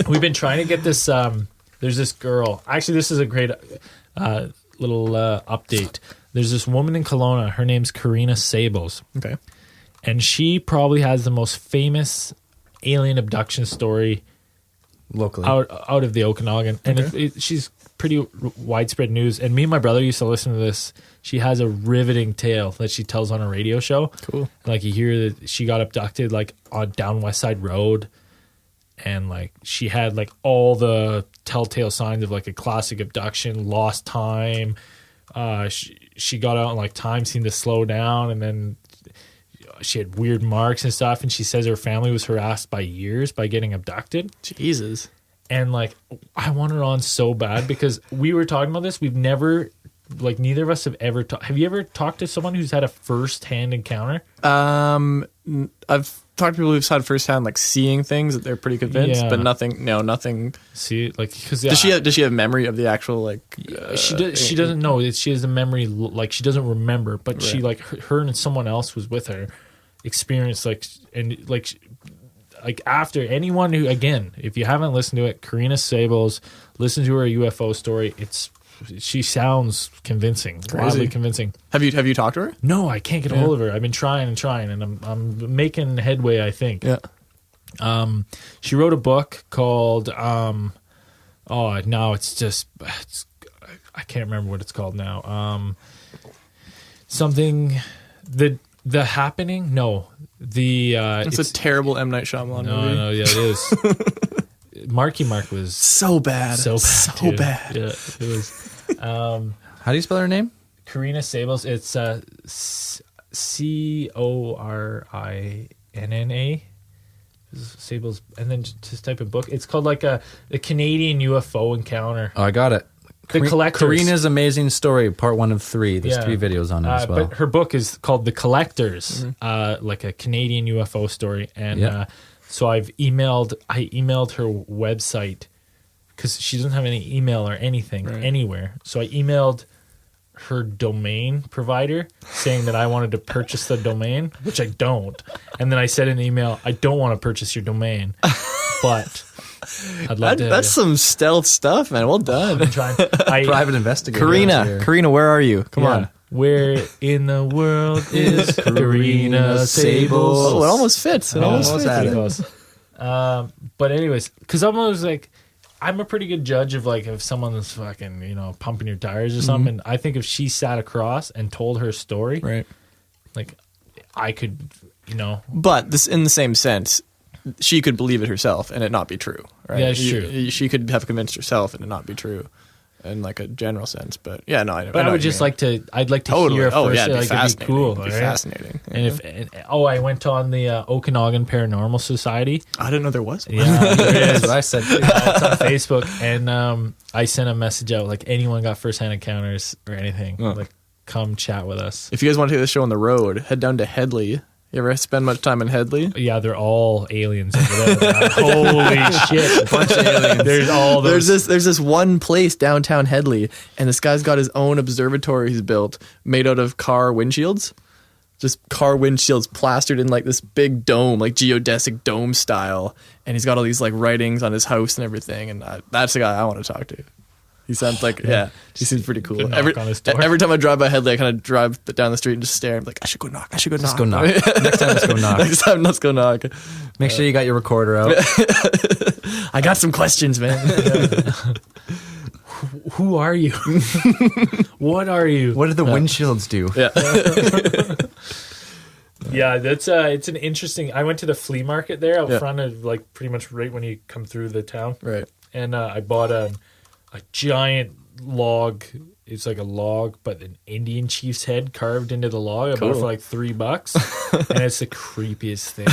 We've been trying to get this. There's this girl. Actually, this is a great little update. There's this woman in Kelowna. Her name's Karina Sables, Okay. and she probably has the most famous alien abduction story locally. out of the Okanagan, and she's pretty widespread news. And me and my brother used to listen to this. She has a riveting tale that she tells on a radio show. Cool. Like you hear that she got abducted like on down West Side Road, and like she had like all the telltale signs of like a classic abduction, lost time. She got out and like time seemed to slow down, and then she had weird marks and stuff. And she says her family was harassed by years by getting abducted. Jesus. And like I want her on so bad because we were talking about this. We've never, like, neither of us have ever talked. Have you ever talked to someone who's had a first-hand encounter? I've talked to people who've had firsthand, like seeing things that they're pretty convinced, Yeah. but nothing. No, nothing. See, like, because Does she have memory of the actual like? she doesn't know. She has a memory, like she doesn't remember, but she Right. like her and someone else was with her, experienced like and like after anyone who, again, if you haven't listened to it, Karina Sables, listen to her UFO story. She sounds convincing, wildly convincing. Have you talked to her? No, I can't get a hold of her. I've been trying, and I'm making headway, I think. Yeah. She wrote a book called I can't remember what it's called now. Something the happening? No. It's a terrible M. Night Shyamalan movie. No, yeah, it is. Marky Mark was So bad. so bad. So dude. bad. Yeah, it was. How do you spell her name? Karina Sables. It's Corinna. Sables, and then just type in book. It's called like a Canadian UFO encounter. Oh, I got it. The Collectors. Karina's Amazing Story, part 1 of 3. There's 3 videos on it as well. But her book is called The Collectors, like a Canadian UFO story. And so I emailed her website because she doesn't have any email or anything anywhere. So I emailed her domain provider saying that I wanted to purchase the domain, which I don't. And then I said in the email, I don't want to purchase your domain, but I'd love to. That's some stealth stuff, man. Well done. I'm trying. Private investigator. Karina, where are you? Come on. Where in the world is Karina Sables? Oh, it almost fits. It almost almost fits. had Pretty it. close. But anyways, because I'm always like, I'm a pretty good judge of like if someone's fucking, pumping your tires or something. I think if she sat across and told her story, Right. like I could, But this, in the same sense, she could believe it herself and it not be true. Right? Yeah, it's true. She could have convinced herself and it not be true, in like a general sense. But yeah, no, I know. But I what would you just mean. like to. I'd like to Totally. hear it Oh first. yeah, it'd be Like, fascinating. It'd be cool. It'd be right? fascinating. And I went on the Okanagan Paranormal Society. I didn't know there was one. Yeah, there That's is. what I said. Too. It's on Facebook, and I sent a message out like anyone got firsthand encounters or anything, like come chat with us. If you guys want to take this show on the road, head down to Headley You ever spend much time in Headley? Yeah, they're all aliens over there. Man. Holy shit. Bunch of aliens. There's all those. There's this one place downtown Headley, and this guy's got his own observatory he's built made out of car windshields. Just car windshields plastered in like this big dome, like geodesic dome style. And he's got all these like writings on his house and everything. And that's the guy I want to talk to. He sounds like, he seems pretty cool. Good knock on his door. Every time I drive by Headley, I kind of drive down the street and just stare. I'm like, I should go knock. Let's go knock. Next time, let's go knock. Next time, let's go knock. Make sure you got your recorder out. I got some questions, man. Who are you? What are you? What do the windshields do? Yeah, that's it's an interesting. I went to the flea market there out front of like pretty much right when you come through the town, Right. and I bought a giant log. It's like a log, but an Indian chief's head carved into the log. I bought it for like $3, and it's the creepiest thing.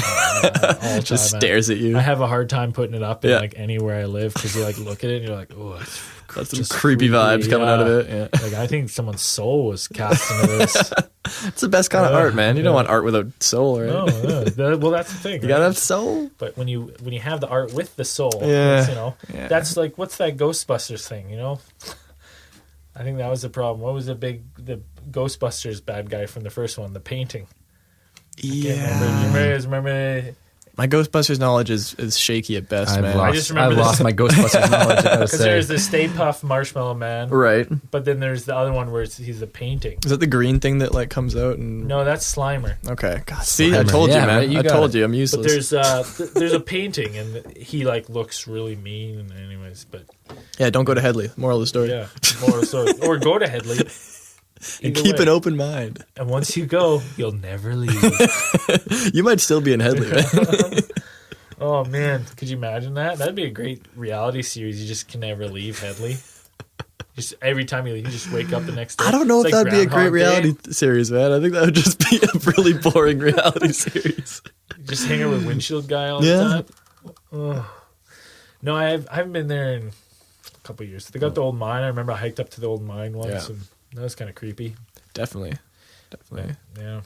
All Just time, stares at you. I have a hard time putting it up in Yeah. like anywhere I live because you like look at it and you're like, oh, it's That's some just creepy vibes coming out of it. Yeah. Like I think someone's soul was cast into this. It's the best kind of art, man. You don't want art without soul, right? No, well, that's the thing. You gotta have soul. But when you have the art with the soul, Yeah. it's, you know, Yeah. that's like what's that Ghostbusters thing? You know, I think that was the problem. What was the Ghostbusters bad guy from the first one? The painting. Remember? My Ghostbusters knowledge is shaky at best, I've man. lost remember my Ghostbusters knowledge, I gotta Because say. there's the Stay Puft Marshmallow Man, Right. but then there's the other one where he's a painting. Is that the green thing that like comes out and? No, that's Slimer. Okay. God, see, I Slimer. told you, Yeah, man. right, you I got told it. you, I'm But useless. there's a painting and he like looks really mean. And anyways, but Yeah, don't go to Headley. Moral of the story. yeah, more so or go to Headley. And Either keep way. an open mind. And once you go, you'll never leave. You might still be in Headley, man. Oh man, could you imagine that? That'd be a great reality series. You just can never leave Headley. Just every time you leave, you just wake up the next day. I don't know It's if like that'd be a great Groundhog Day. reality series, man. I think that would just be a really boring reality series. Just hang out with windshield guy all Yeah. the time. Ugh. No, I haven't been there in a couple of years. They got the old mine. I remember I hiked up to the old mine once, Yeah. and that was kind of creepy. Definitely. Yeah.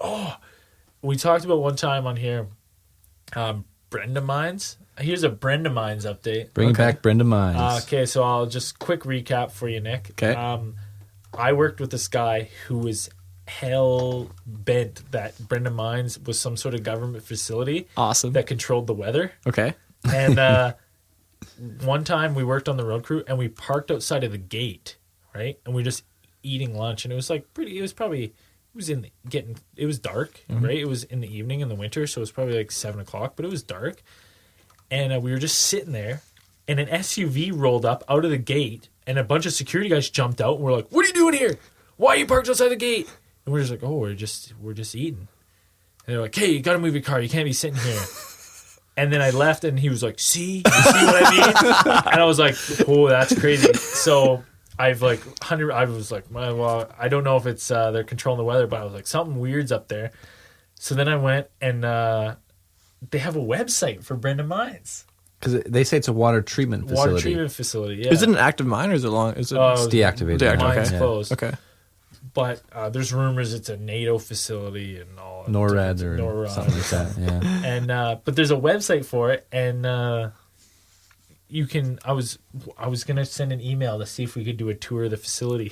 Oh, we talked about one time on here, Brenda Mines. Here's a Brenda Mines update. Bring back Brenda Mines. Okay, so I'll just quick recap for you, Nick. Okay. I worked with this guy who was hell bent that Brenda Mines was some sort of government facility Awesome. that controlled the weather. Okay. And one time we worked on the road crew and we parked outside of the gate, right? And we were just eating lunch, and it was like it was dark, right? It was in the evening in the winter, so it was probably like 7:00, but it was dark. And we were just sitting there, and an SUV rolled up out of the gate, and a bunch of security guys jumped out, and we're like, "What are you doing here? Why are you parked outside the gate?" And we're just like, "Oh, we're just eating." And they're like, "Hey, you got to move your car. You can't be sitting here." And then I left, and he was like, "See, you see what I mean?" And I was like, "Oh, that's crazy." So I was like, "Well, I don't know if it's they're controlling the weather," but I was like, "Something weird's up there." So then I went and they have a website for Brenda Mines. Because they say it's a water treatment facility. Water treatment facility, yeah. Is it an active mine or is it long? Is it It's deactivated. Deactivated, Mine's okay. closed. Okay. But there's rumors it's a NATO facility and all. NORAD or NORAD. something like that. Yeah. And but there's a website for it, and you can. I was gonna send an email to see if we could do a tour of the facility.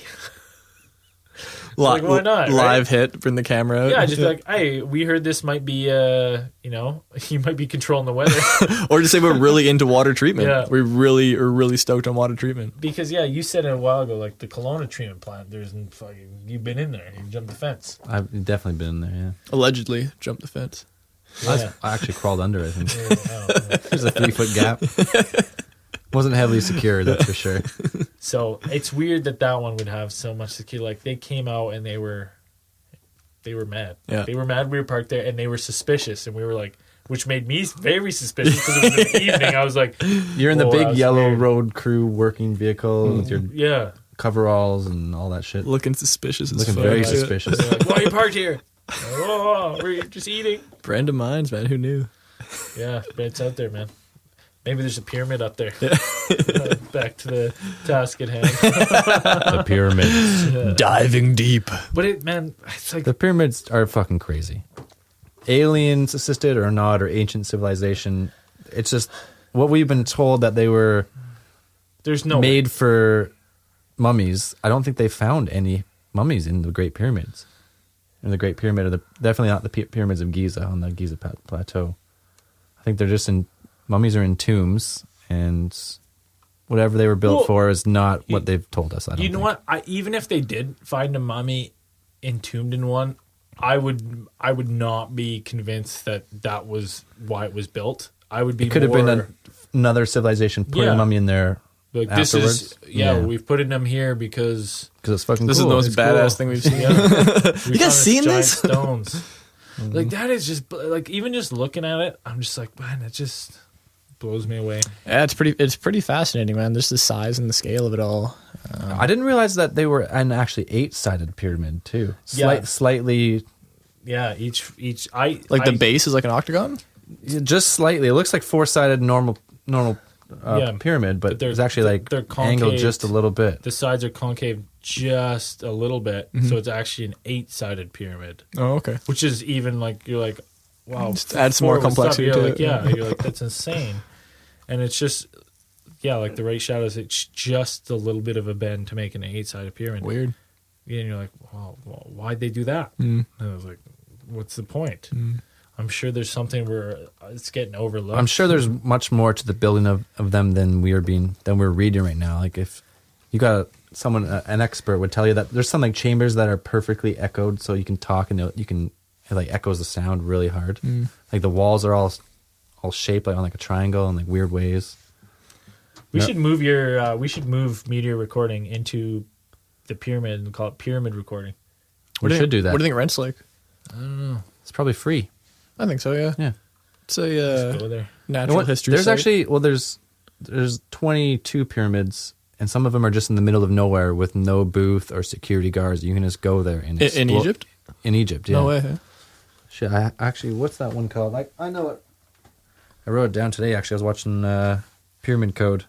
Like, why not, Live hit, bring the camera out. Yeah, just be like, hey, we heard this might be, you might be controlling the weather. Or just say we're really into water treatment. Yeah. We really are really stoked on water treatment. Because yeah, you said it a while ago, like the Kelowna treatment plant. You've been in there. You jumped the fence. I've definitely been in there, yeah. Allegedly jumped the fence. Yeah. I actually crawled under, I think. Yeah. There's a 3-foot gap. Wasn't heavily secure, that's for sure. So it's weird that one would have so much security. Like they came out and they were mad. Yeah. They were mad we were parked there, and they were suspicious, and we were like, which made me very suspicious because it was in the evening. I was like, You're in the whoa, big that's yellow weird. road crew working vehicle with your Yeah. coveralls and all that shit. Looking suspicious as Looking fuck. very Yeah. suspicious. They're like, why are you parked here? Oh, we're just eating. Brand of mines, man. Who knew? Yeah, but it's out there, man. Maybe there's a pyramid up there. Back to the task at hand. The pyramids. Diving deep. But it's like The pyramids are fucking crazy. aliens assisted or not, or ancient civilization. It's just what we've been told that they were There's no made for mummies. I don't think they found any mummies in the Great Pyramids. In the Great Pyramid, definitely not the pyramids of Giza on the Giza Plateau. I think they're just mummies are in tombs, and whatever they were built for is not what they've told us. I don't think. what? Even if they did find a mummy entombed in one, I would not be convinced that was why it was built. I would be. It could have been another civilization put a mummy in there. Like afterwards. We've put them here because it's fucking This cool. is the most badass thing we've seen. you guys seen this? Stones. Like that is just like even just looking at it, I'm just like, man, it just blows me away. Yeah, it's pretty fascinating, man. Just the size and the scale of it all. I didn't realize that they were an actually 8-sided pyramid too. Slightly, Yeah, each The base is like an octagon. just slightly. It looks like 4-sided normal Yeah, pyramid, but they're- it's actually they're angled concave. just a little bit. the sides are concave just a little bit, so it's actually an 8-sided pyramid, Oh, okay. which is even like you're like, wow, Just add some more what's up? complexity You're to like, it. yeah, you're like that's insane, and it's just like the right shadows. It's just a little bit of a bend to make an 8-sided pyramid. Weird. Yeah, and you're like, well, why'd they do that? Mm. And I was like, what's the point? I'm sure there's something where it's getting overlooked. I'm sure there's much more to the building of them than we're reading right now. Like if you got an expert would tell you that there's some like chambers that are perfectly echoed, so you can talk and it like echoes the sound really hard. Like the walls are all shaped like on like a triangle in like weird ways. We should move meteor recording into the pyramid and call it pyramid recording. We should do that. What do you think rent's like? I don't know. It's probably free. I think so. Yeah. Yeah. It's a Go there. natural history. There's site. actually there's 22 pyramids, and some of them are just in the middle of nowhere with no booth or security guards. You can just go there and in Egypt. In Egypt, yeah. No way. Huh? Shit, what's that one called? I know it. I wrote it down today. Actually, I was watching Pyramid Code.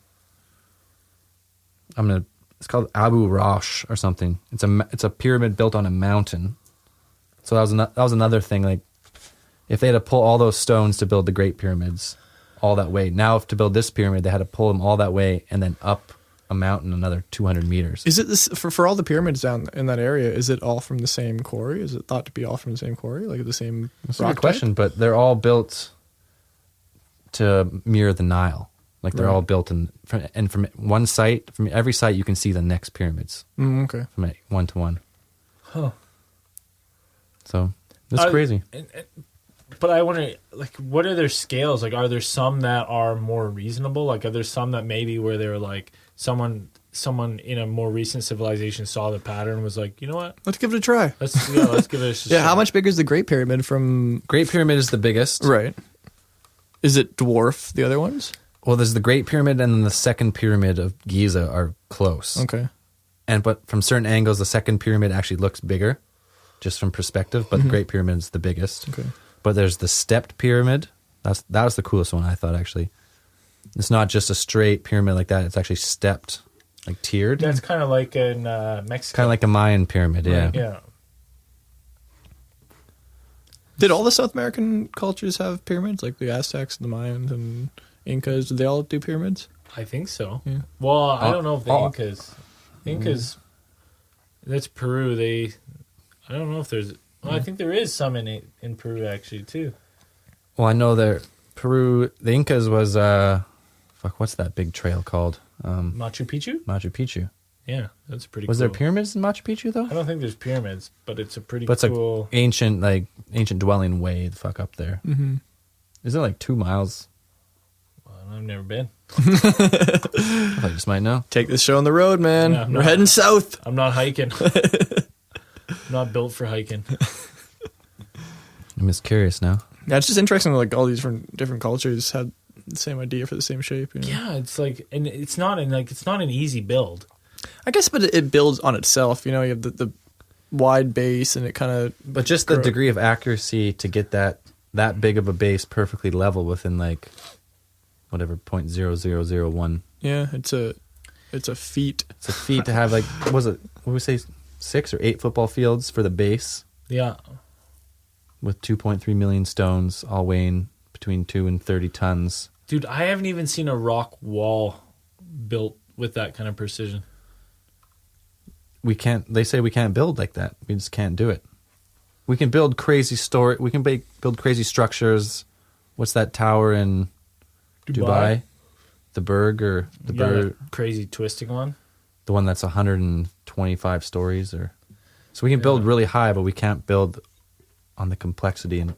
It's called Abu Rosh or something. It's a pyramid built on a mountain. So that was another thing. Like, if they had to pull all those stones to build the Great Pyramids, all that way. Now, if to build this pyramid, they had to pull them all that way and then up a mountain another 200 meters. Is it this for all the pyramids down in that area? Is it all from the same quarry? Is it thought to be all from the same quarry, like the same? That's a rock good question, but they're all built to mirror the Nile. Like they're Right. all built and from one site, from every site, you can see the next pyramids Okay. from one to one. Huh. So that's crazy. But I wonder, like, what are their scales? Like, are there some that are more reasonable? Like, are there some that maybe where they were like someone in a more recent civilization saw the pattern and was like, you know what? Let's give it a try. Let's give it a shot. Yeah. How much bigger is the Great Pyramid from? Great Pyramid is the biggest. Right. Is it dwarf the other ones? Well, there's the Great Pyramid and then the second pyramid of Giza are close. Okay. But from certain angles, the second pyramid actually looks bigger, just from perspective. But the Great Pyramid is the biggest. Okay. But there's the stepped pyramid. That was the coolest one, I thought, actually. It's not just a straight pyramid like that. It's actually stepped, like tiered. That's kind of like in Mexico. Kind of like a Mayan pyramid, yeah. Right, yeah. Did all the South American cultures have pyramids, like the Aztecs, the Mayans, and Incas? Did they all do pyramids? I think so. Yeah. Well, I don't know if the oh. Incas, that's Peru. I don't know if there's. Well, I think there is some in Peru actually too. Well, I know Peru, the Incas was, what's that big trail called? Machu Picchu. Machu Picchu. Yeah, that's pretty. Was cool. there pyramids in Machu Picchu, though? I don't think there's pyramids, but it's a pretty But it's cool. ancient dwelling way the fuck up there. Mm-hmm. Is it like 2 miles? I've never been. I just might know. Take this show on the road, man. Yeah, I'm We're not- heading south. I'm not hiking. I'm not built for hiking. I'm just curious now. Yeah, it's just interesting. Like all these different cultures had the same idea for the same shape. You know? Yeah, it's like, and it's not an easy build. I guess, but it builds on itself. You know, you have the wide base, and it kind of. But just the degree of accuracy to get that big of a base perfectly level within like whatever 0.0001. Yeah, it's a feat. It's a feat to have what would we say 6 or 8 football fields for the base. Yeah. with 2.3 million stones, all weighing between 2 and 30 tons. Dude, I haven't even seen a rock wall built with that kind of precision. They say we can't build like that. We just can't do it. We can build crazy build crazy structures. What's that tower in Dubai? The Burj or the Burj, that crazy twisting one? the one that's 125 stories so we can build really high, but we can't build on the complexity and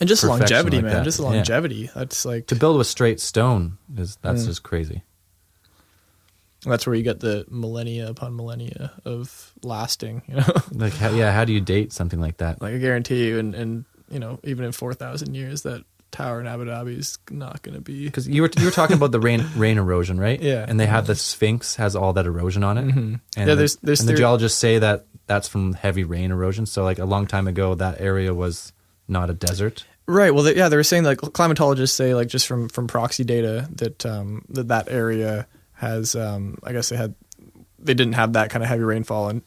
just perfection longevity, like man. that. Just Yeah. longevity. That's like to build with straight stone that's just crazy. that's where you get the millennia upon millennia of lasting. You know, Like how do you date something like that? like I guarantee you, and you know, even in 4,000 years, that tower in Abu Dhabi is not going to be. Because you were talking about the rain erosion, right? Yeah. And they have the Sphinx has all that erosion on it. Mm-hmm. And Yeah, there's and the theory- geologists say that that's from heavy rain erosion. So like a long time ago, that area was not a desert. Right. Well, they were saying like climatologists say like just from proxy data that that area has I guess they didn't have that kind of heavy rainfall and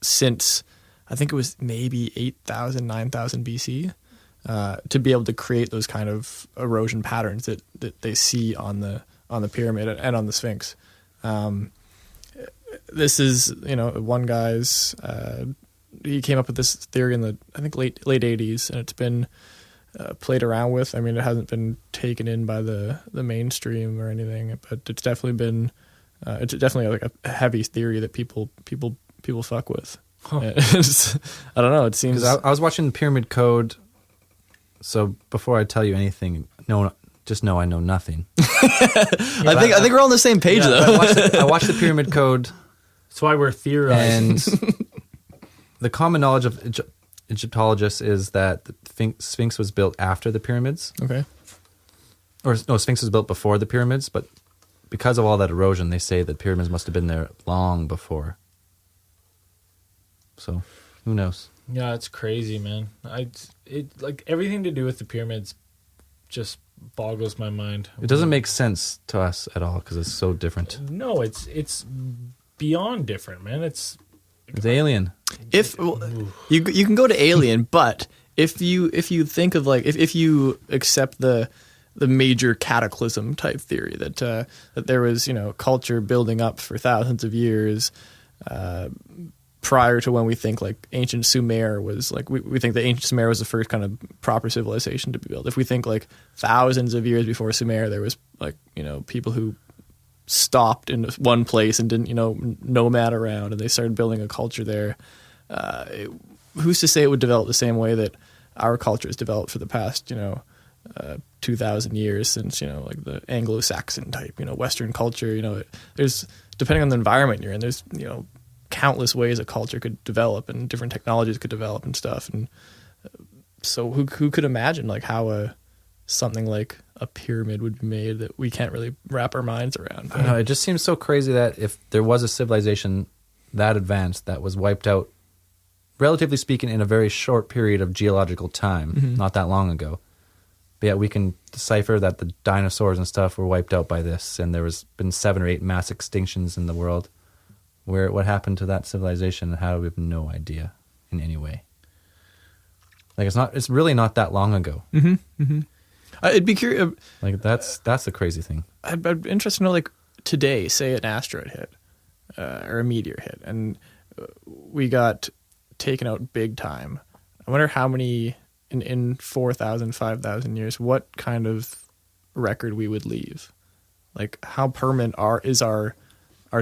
since I think it was maybe 8,000, 9,000 BC to be able to create those kind of erosion patterns that they see on the pyramid and on the Sphinx. This is, you know, one guy's he came up with this theory in the I think late 80s, and it's been played around with. I mean, it hasn't been taken in by the mainstream or anything, but it's definitely been it's definitely like a heavy theory that people fuck with. Huh. I don't know. It seems Because I was watching the Pyramid Code. So before I tell you anything, just know I know nothing. I think we're all on the same page though. I watched the Pyramid Code, That's why we're theorizing. and the common knowledge of Egyptologists is that the Sphinx was built after the pyramids. Okay. Or no, Sphinx was built before the pyramids, but because of all that erosion, they say that pyramids must have been there long before. So, who knows? Yeah, it's crazy, man. It like everything to do with the pyramids just boggles my mind. It doesn't make sense to us at all because it's so different. No, it's beyond different, man. It's alien. You can go to Alien, but if you think of like if you accept the major cataclysm type theory that there was, you know, culture building up for thousands of years prior to when we think like ancient Sumer was like we think that ancient Sumer was the first kind of proper civilization to be built. If we think like thousands of years before Sumer there was like, you know, people who stopped in one place and didn't, you know, nomad around, and they started building a culture there. Who's to say it would develop the same way that our culture has developed for the past, you know, 2,000 years since, you know, like the Anglo-Saxon type, you know, Western culture. You know, there's, depending on the environment you're in, there's, you know, countless ways a culture could develop and different technologies could develop and stuff. And so who could imagine like how something like a pyramid would be made that we can't really wrap our minds around. I don't know, it just seems so crazy that if there was a civilization that advanced that was wiped out, relatively speaking, in a very short period of geological time, not that long ago, but yet we can decipher that the dinosaurs and stuff were wiped out by this, and there was been 7 or 8 mass extinctions in the world. What happened to that civilization and how we have no idea in any way. Like it's really not that long ago. It'd be curious. Like that's the crazy thing. I'd be interested to know, like, today, say an asteroid hit or a meteor hit, and we got taken out big time. I wonder how many in 4,000, 5,000 years, what kind of record we would leave. Like, how permanent is our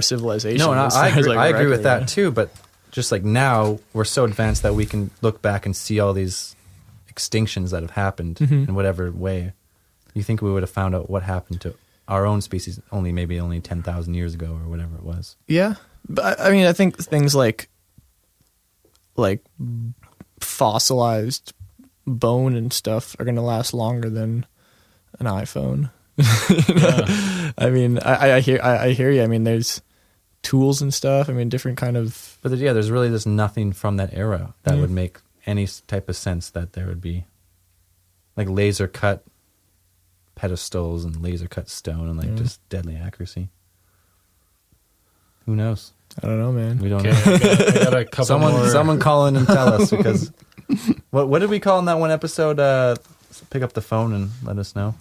civilization? No, and as I far as, agree, like, I agree with record, that yeah. too. But just like now, we're so advanced that we can look back and see all these extinctions that have happened in whatever way. You think we would have found out what happened to our own species maybe only 10,000 years ago or whatever it was. Yeah, but I mean, I think things like fossilized bone and stuff are going to last longer than an iPhone. Yeah. I mean, I hear you. I mean, there's tools and stuff. I mean, different kind of. But there's really just nothing from that era that would make any type of sense that there would be like laser cut pedestals and laser cut stone and like just deadly accuracy. Who knows? I don't know, man. We don't Okay, know. I got a couple more. Someone call in and tell us because What did we call in that one episode? Pick up the phone and let us know.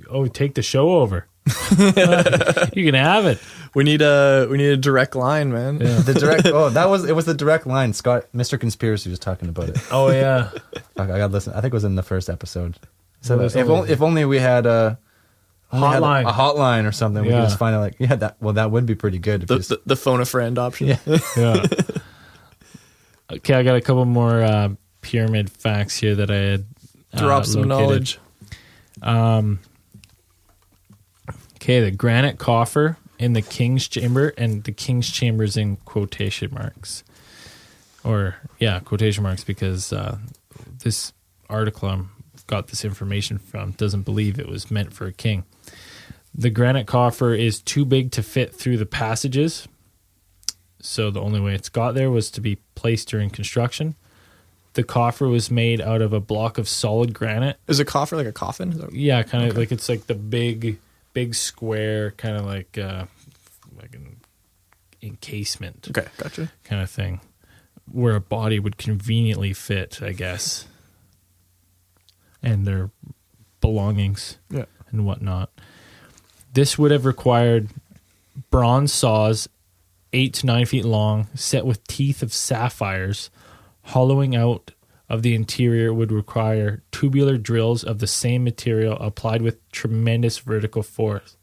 Oh, take the show over. You can have it. We need a direct line, man. Yeah. The direct. It was the direct line. Scott, Mr. Conspiracy was talking about it. Oh yeah. I got to listen. I think it was in the first episode. So Well, if only we had a Hotline. a hotline or something, we could Yeah. just find out. Like, yeah, that would be pretty good. If you just- The phone a friend option. Yeah. Yeah. Okay, I got a couple more pyramid facts here that I had. Drop some located. knowledge. Okay, the granite coffer in the King's Chamber, and the King's Chamber is in quotation marks. Quotation marks, because this article I got this information from doesn't believe it was meant for a king. The granite coffer is too big to fit through the passages, so the only way it's got there was to be placed during construction. The coffer was made out of a block of solid granite. Is a coffer like a coffin? Is that- Yeah, kind of like it's like the big square, kind of like an encasement Okay, gotcha. kind of thing, where a body would conveniently fit, I guess, and their belongings Yeah. and whatnot. This would have required bronze saws, 8 to 9 feet long, set with teeth of sapphires. Hollowing out of the interior would require tubular drills of the same material applied with tremendous vertical force.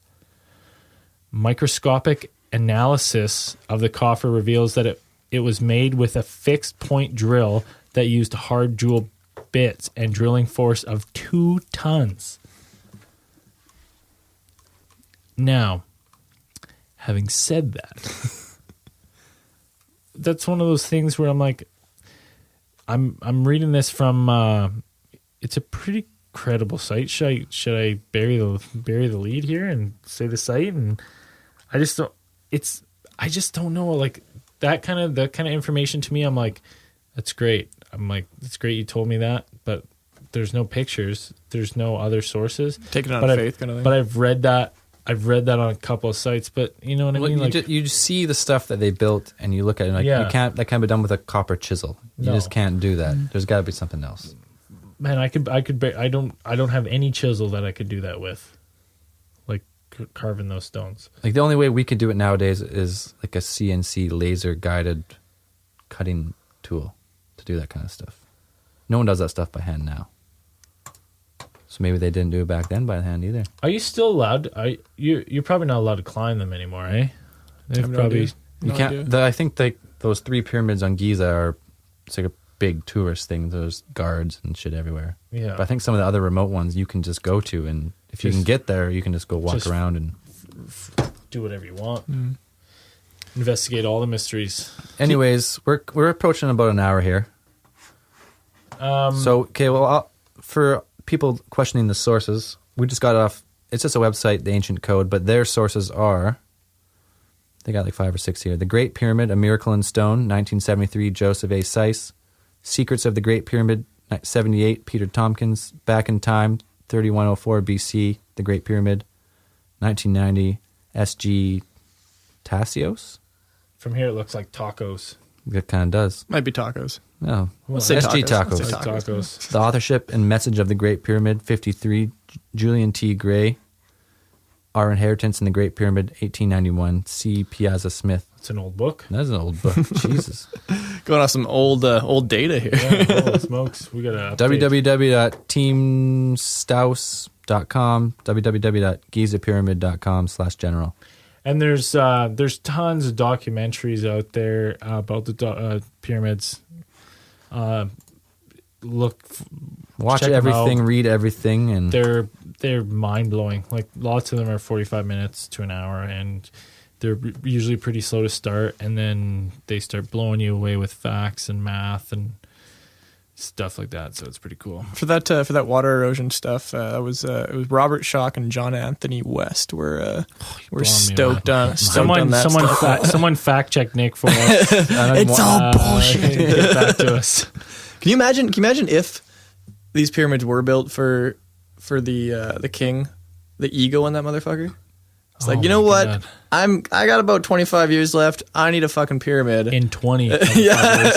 Microscopic analysis of the coffer reveals that it was made with a fixed point drill that used hard jewel bits and drilling force of 2 tons. Now, having said that, that's one of those things where I'm like, I'm reading this from it's a pretty credible site. Should I bury the lead here and say the site? And I just don't know, like that kind of information to me. I'm like, that's great. I'm like, it's great you told me that, but there's no pictures, there's no other sources. Take it on But faith kind of thing. But I've read that on a couple of sites, but you know what I mean? Like, you just see the stuff that they built, and you look at it, and like Yeah. that can't be done with a copper chisel. You No. just can't do that. There's got to be something else. man, I don't have any chisel that I could do that with, like carving those stones. Like the only way we could do it nowadays is like a CNC laser guided cutting tool to do that kind of stuff. No one does that stuff by hand now. So maybe they didn't do it back then by hand either. Are you still allowed? You're probably not allowed to climb them anymore, eh? They've have no probably. idea. You No can't. idea. I think those 3 pyramids on Giza are, it's like a big tourist thing. There's guards and shit everywhere. Yeah. But I think some of the other remote ones you can just go to, and if you Just- can get there, you can just go walk just- around and. Do whatever you want. Investigate all the mysteries. Anyways, we're approaching about an hour here. So okay, well, for people questioning the sources, we just got off. It's just a website, the Ancient Code, but their sources are. They got like 5 or 6 here. The Great Pyramid: A Miracle in Stone, 1973, Joseph A. Seiss. Secrets of the Great Pyramid, 78, Peter Tompkins. Back in Time, 3104 BC, The Great Pyramid. 1990, S.G. Tassios. From here, it looks like tacos. It kind of does. Might be tacos. No, Let's say S.G. tacos. Tacos. Let's say Like tacos. The Authorship and Message of the Great Pyramid, 53, Julian T. Gray. Our Inheritance in the Great Pyramid, 1891, C. Piazza Smith. It's an old book. That's an old book. Jesus. Going off some old data here. Yeah, holy smokes. We got to www.teamstaus.com, www.gizapyramid.com/general. And there's tons of documentaries out there about the pyramids. Watch Check 'em everything, out. read everything, and They're mind blowing. Like lots of them are 45 minutes to an hour, and they're usually pretty slow to start, and then they start blowing you away with facts and math and stuff like that. So it's pretty cool. For that water erosion stuff, it was Robert Schock and John Anthony West were blowing me stoked on that stuff. Someone fact check Nick for us. It's all bullshit. Get back to us. Can you imagine if these pyramids were built for the king, the ego in that motherfucker? It's like, Oh you know my what? God. I got about 25 years left. I need a fucking pyramid. In 20. Yeah.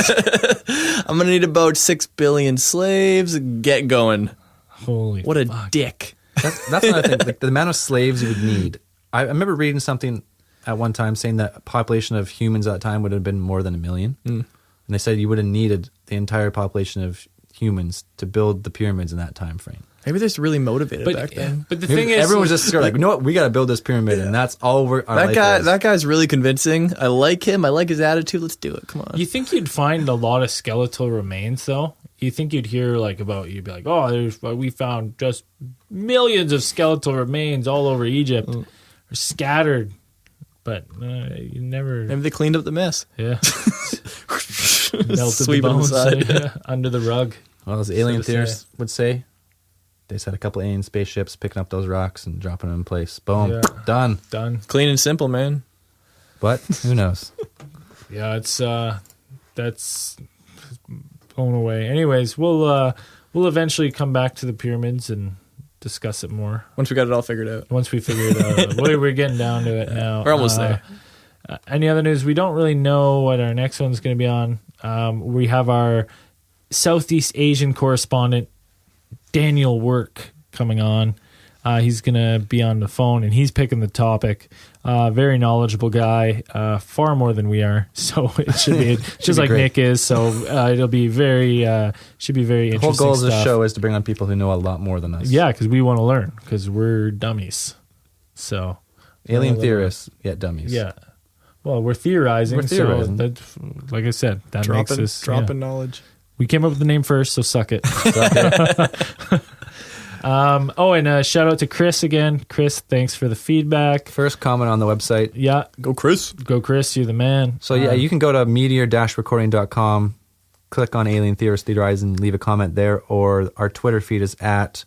I'm gonna need about 6 billion slaves. Get going. Holy What a fuck. dick. That's another thing. Like the amount of slaves you would need. I remember reading something at one time saying that population of humans at that time would have been more than 1 million. And they said you would have needed the entire population of humans to build the pyramids in that time frame. Maybe they're just really motivated back then. But the thing is, everyone's just sort of like, you know what, we got to build this pyramid, and that's all That guy's really convincing. I like him. I like his attitude. Let's do it. Come on. you think you'd find a lot of skeletal remains, though? You think you'd hear like about, you'd be like, oh, we found just millions of skeletal remains all over Egypt, or scattered, but you never. Maybe they cleaned up the mess. Yeah, melted Sweep the them bones aside. yeah, under the rug. Well, as alien So to theorists would say, they just had a couple alien spaceships picking up those rocks and dropping them in place. Boom, Yeah. done. Done. Clean and simple, man. But who knows? Yeah, it's that's blown away. Anyways, we'll eventually come back to the pyramids and discuss it more Once we got it all figured out. once we figure it out. We're getting down to it now. We're almost there. Any other news? We don't really know what our next one's going to be on. We have our Southeast Asian correspondent Daniel Work coming on. He's going to be on the phone, and he's picking the topic. Very knowledgeable guy, far more than we are. So it should be just be like great. Nick is. So it'll be should be very The interesting. whole goal of this stuff. show is to bring on people who know a lot more than us. Yeah, because we want to learn, because we're dummies. So Alien theorists, yet dummies. yeah. Well, we're theorizing. We're theorizing. So that's, like I said, that makes us dropping yeah. knowledge. We came up with the name first, so suck it. And shout out to Chris again. Chris, thanks for the feedback. First comment on the website. Yeah, Go, Chris. go Chris, you're the man. So yeah, you can go to meteor-recording.com, click on Alien Theorist Theorize, and leave a comment there, or our Twitter feed is at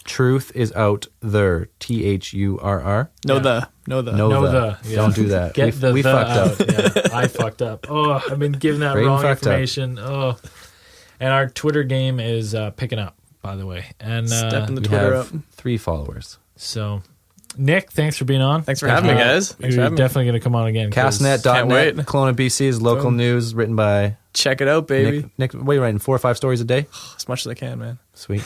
Truth is Out There, THURR. No Yeah. the. No, yeah. Don't do that. Get we the fucked up. out. Yeah, I fucked up. Oh, I've been giving that Braden wrong fucked up. information. Oh, and our Twitter game is picking up, by the way. And Stepping the We Twitter have up. 3 followers. so, Nick, thanks for being on. Thanks for having me, guys. Thanks for You're having me. definitely going to come on again. 'cause- Can't Castnet.net, wait. Kelowna, BC is local Boom. news written by Check it out, baby. Nick. What are you writing? 4 or 5 stories a day? As much as I can, man. Sweet.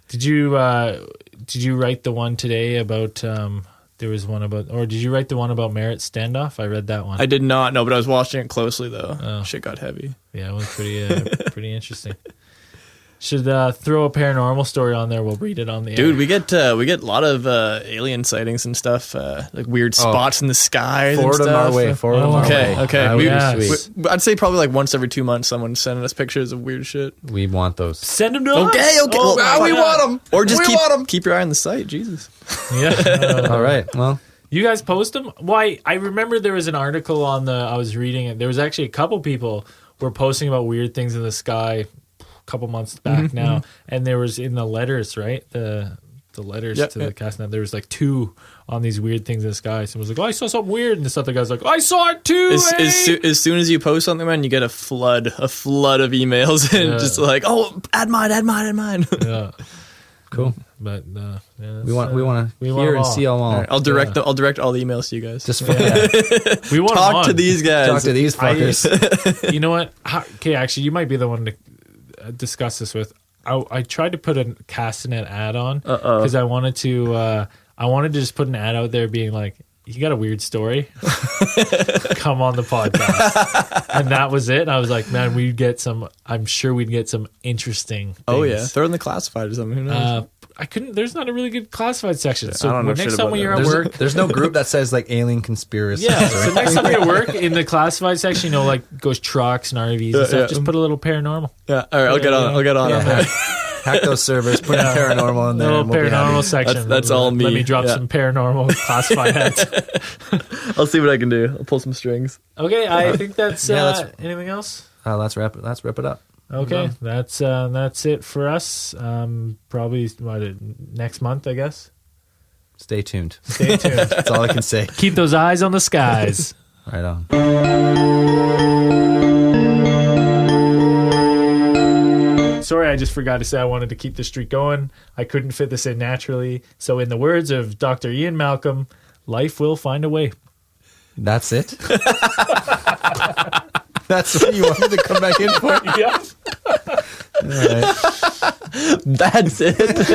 Did you write the one today about there was one about, or did you write the one about Merritt standoff? I read that one. I did not know, but I was watching it closely, though. Oh. Shit got heavy. Yeah, it was pretty interesting. Should throw a paranormal story on there. We'll read it on the Dude, air. we get a lot of alien sightings and stuff, like weird spots in the sky. Forward and them stuff. our way. Forward them our Okay, way. okay. That would Yeah. be sweet. I'd say probably like once every 2 months, someone's sending us pictures of weird shit. We want those. Send them to Okay, us. okay. Oh, Well, my we God. want them. Or just We want 'em. keep your eye on the site. Jesus. Yeah. All right. Well, You guys post them? Why? I remember there was an article on I was reading it. There was actually a couple people were posting about weird things in the sky a couple months back now, and there was in the letters, right? The letters Yep, to the yep. cast. There was like 2 on these weird things in the sky. Someone was like, "Oh, I saw something weird," and this other guy's like, "I saw it too." As soon as you post something, man, you get a flood of emails and Yeah. just like, oh, add mine. Yeah, cool. but yeah, We want to we hear want and them see all. All right, I'll direct all the emails to you guys. Just we want them talk on. to these guys. talk to these fuckers. You know what? Okay, actually, you might be the one to discuss this with. I tried to put a Castanet ad on because I wanted to just put an ad out there being like, "You got a weird story? Come on the podcast." And that was it. And I was like, "Man, I'm sure we'd get some interesting things." Oh yeah, throw it in the classified or something. Who knows? I couldn't. There's not a really good classified section. So I don't know next shit time about when you're that. at work, There's no group that says like alien conspiracy. yeah. So next time you're at work in the classified section, like goes trucks and RVs and stuff. yeah. Just put a little paranormal. Yeah. All right, I'll get on. Yeah. Hack those servers, put paranormal in there. Little and we'll be paranormal happy. section. That's all me. Let me drop Yeah. some paranormal classified ads. I'll see what I can do. I'll pull some strings. Okay, I think that's, that's- anything else? Let's wrap it up. Okay, that's it for us. Probably next month, I guess. Stay tuned. Stay tuned. That's all I can say. Keep those eyes on the skies. Right on. sorry, I just forgot to say I wanted to keep the streak going. I couldn't fit this in naturally. So in the words of Dr. Ian Malcolm, life will find a way. That's it. That's what you wanted to come back in for. Yeah. All right. That's it.